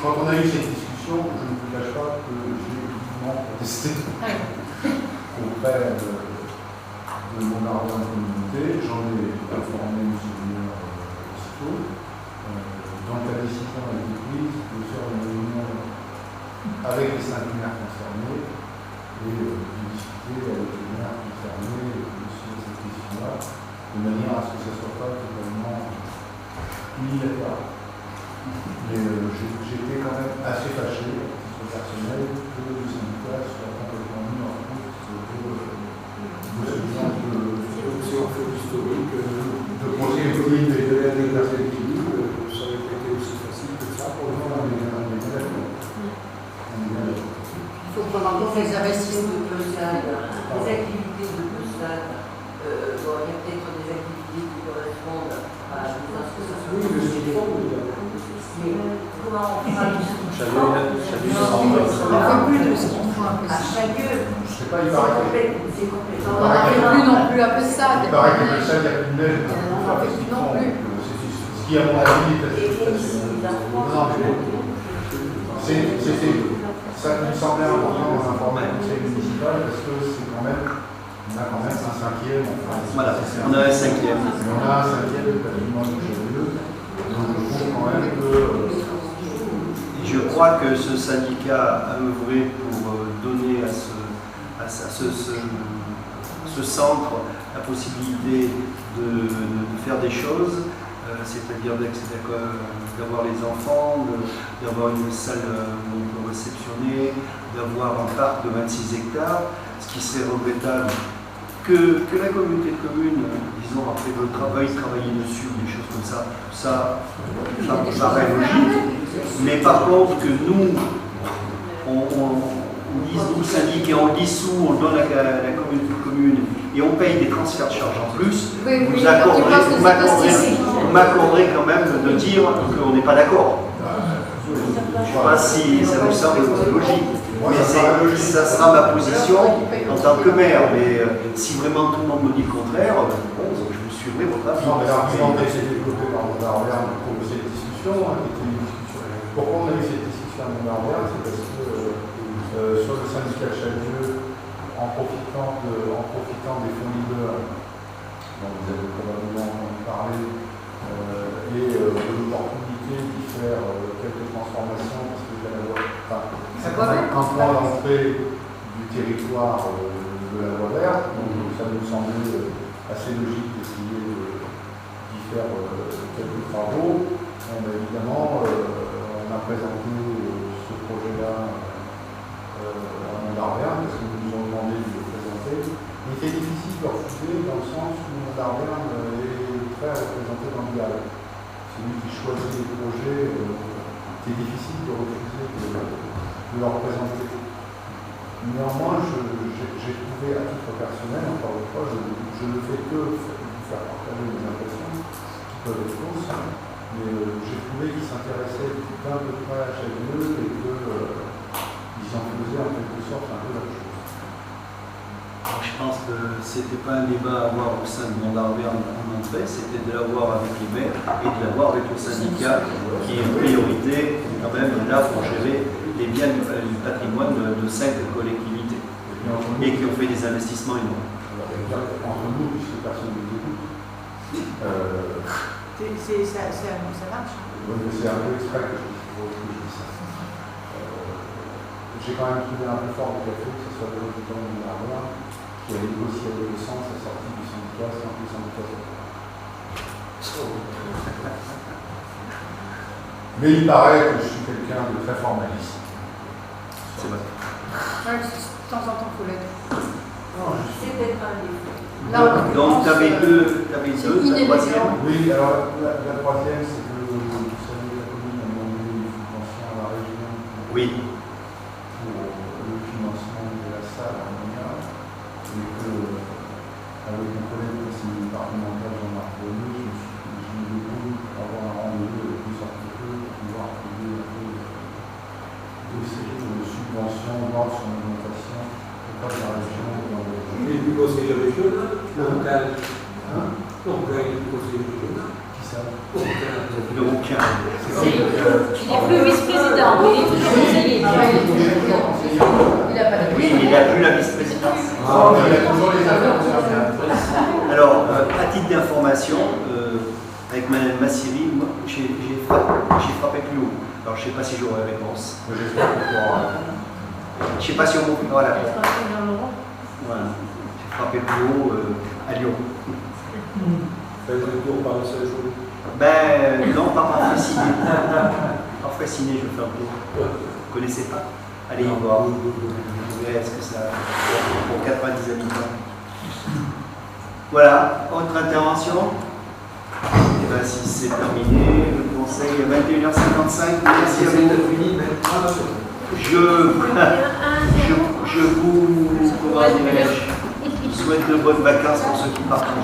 Quand on a eu cette discussion, je ne vous cache pas que j'ai évidemment protesté auprès de mon ardent communauté. J'en ai informé M. le maire aussitôt. Donc la décision a été prise de faire une réunion avec les 5 maires concernés et de discuter avec les maires concernés sur cette question-là unilatéral. Mais j'étais quand même assez fâché, à titre personnel, que le syndicat soit complètement mis en route de ce genre de procédure et de perspective. Ça aurait pas été aussi facile que ça pour le moment. Il faut prendre en compte les investissements de Lausanne, les activités de Lausanne. Bon, il y a peut-être des activités qui correspondent à des associations. Oui, mais c'est fort, mais comment on fera Chacun on ne fait plus de ski de fond après À ça. chacun, Je sais pas, il paraît que c'est complètement. On n'en fait plus non plus après ça. il paraît que le sac a plus de neige. On n'en fait plus non plus. Ce qui, à mon avis, est assez facile. C'était ça qui me semblait important dans l'informer le conseil municipal parce que c'est quand même, on a quand même un cinquième en France. Voilà, on a un cinquième. Et on a un cinquième de patrimoine de Chevalier. Donc je trouve quand même que. Je crois que ce syndicat a œuvré pour donner à ce centre la possibilité de faire des choses, c'est-à-dire d'avoir les enfants, d'avoir une salle où on peut réceptionner, d'avoir un parc de 26 hectares, ce qui serait regrettable que la communauté de communes, disons, après le travailler dessus, des choses comme ça me paraît logique. Mais par contre, que nous, on dise, nous, syndic, et on le dissout, on le donne à la communauté de communes, et on paye des transferts de charges en plus, vous m'accorderez quand même de dire qu'on n'est pas d'accord. Je ne sais pas si ça vous semble logique. Mais ça sera ma position en tant que maire. Mais si vraiment tout le monde me dit le contraire, bon, je vous suivrai votre avis. Non, mais l'argument qui a été développé par Mondard-Verne pour cette discussion, pourquoi on a eu cette discussion à Mondard-Verne, c'est parce que sur le syndicat Chalieux, en profitant des fonds leaders, dont vous avez probablement entendu parler, et de l'opportunité d'y faire quelques transformations, parce que un point d'entrée du territoire de la voie verte, donc ça nous semblait assez logique d'essayer d'y faire quelques travaux. Évidemment, on a présenté ce projet-là à Mondard-Verne, parce que nous nous ont demandé de le présenter. Il était difficile de refuser dans le sens où Mondard-Verne est très représenté dans le dialogue. Celui qui choisit les projets, c'est difficile de refuser de leur présenter. Néanmoins, j'ai trouvé à titre personnel, encore une fois, je ne fais que vous faire partager mes impressions qui peuvent être fausses, mais j'ai trouvé qu'ils s'intéressaient d'un peu près à Chalieux et qu'ils en faisaient en quelque sorte un peu leur chose. Alors, je pense que ce n'était pas un débat à avoir au sein de Mondard-Verne en entrée, c'était de l'avoir avec les maires et de l'avoir avec le syndicat qui est une priorité quand même là pour gérer les biens du patrimoine de 5 collectivités et qui ont fait des investissements énormes. Entre nous, puisque personne ne nous écoute, ça marche. c'est un peu exprès que je dis ça. J'ai quand même trouvé un peu fort de café que ce soit le résident de Mondard-Verne qui a négocié à l'adolescence la sortie du syndicat sans que le syndicat soit. Mais il paraît que je suis quelqu'un de très formaliste. C'est vrai. Ouais, de temps en temps, il faut l'être. C'est peut-être un défaut. Donc, tu avais deux, la troisième. Oui, alors la troisième, c'est que vous savez, la commune a demandé une subvention à la région pour le financement de la salle à Montréal, et que, avec mon collègue conseiller départemental Jean-Marc Bonnet, je me débrouille pour avoir un rendez-vous avec plus sorte peu pour pouvoir trouver un peu de subventions dans son alimentation auprès de la région. Et du conseil régional, local. Local du conseil régional. Qui ça? Le aucun. Il n'est plus vice-président, il est plus conseiller. Il n'a pas de Oui, il n'a plus la vice-présidence. Ah, il y a toujours les affaires. Alors, à titre d'information, avec Mme Massiri, moi, j'ai frappé plus haut. Alors, je ne sais pas si j'aurai la réponse. J'espère que tu auras. Je ne sais pas si on m'ouvre la réponse. Voilà. J'ai frappé plus haut à Lyon. Faites le tour par le 16 jours. Ben non, pas par Fraissinet. Par Fraissinet, je fais un tour. Vous connaissez pas? Allez y voir. Vous verrez ce que ça pour 90 habitants. Voilà, autre intervention? Et bien si c'est terminé, le conseil est 21h55. Merci à vous. Je vous souhaite de bonnes vacances pour ceux qui partent.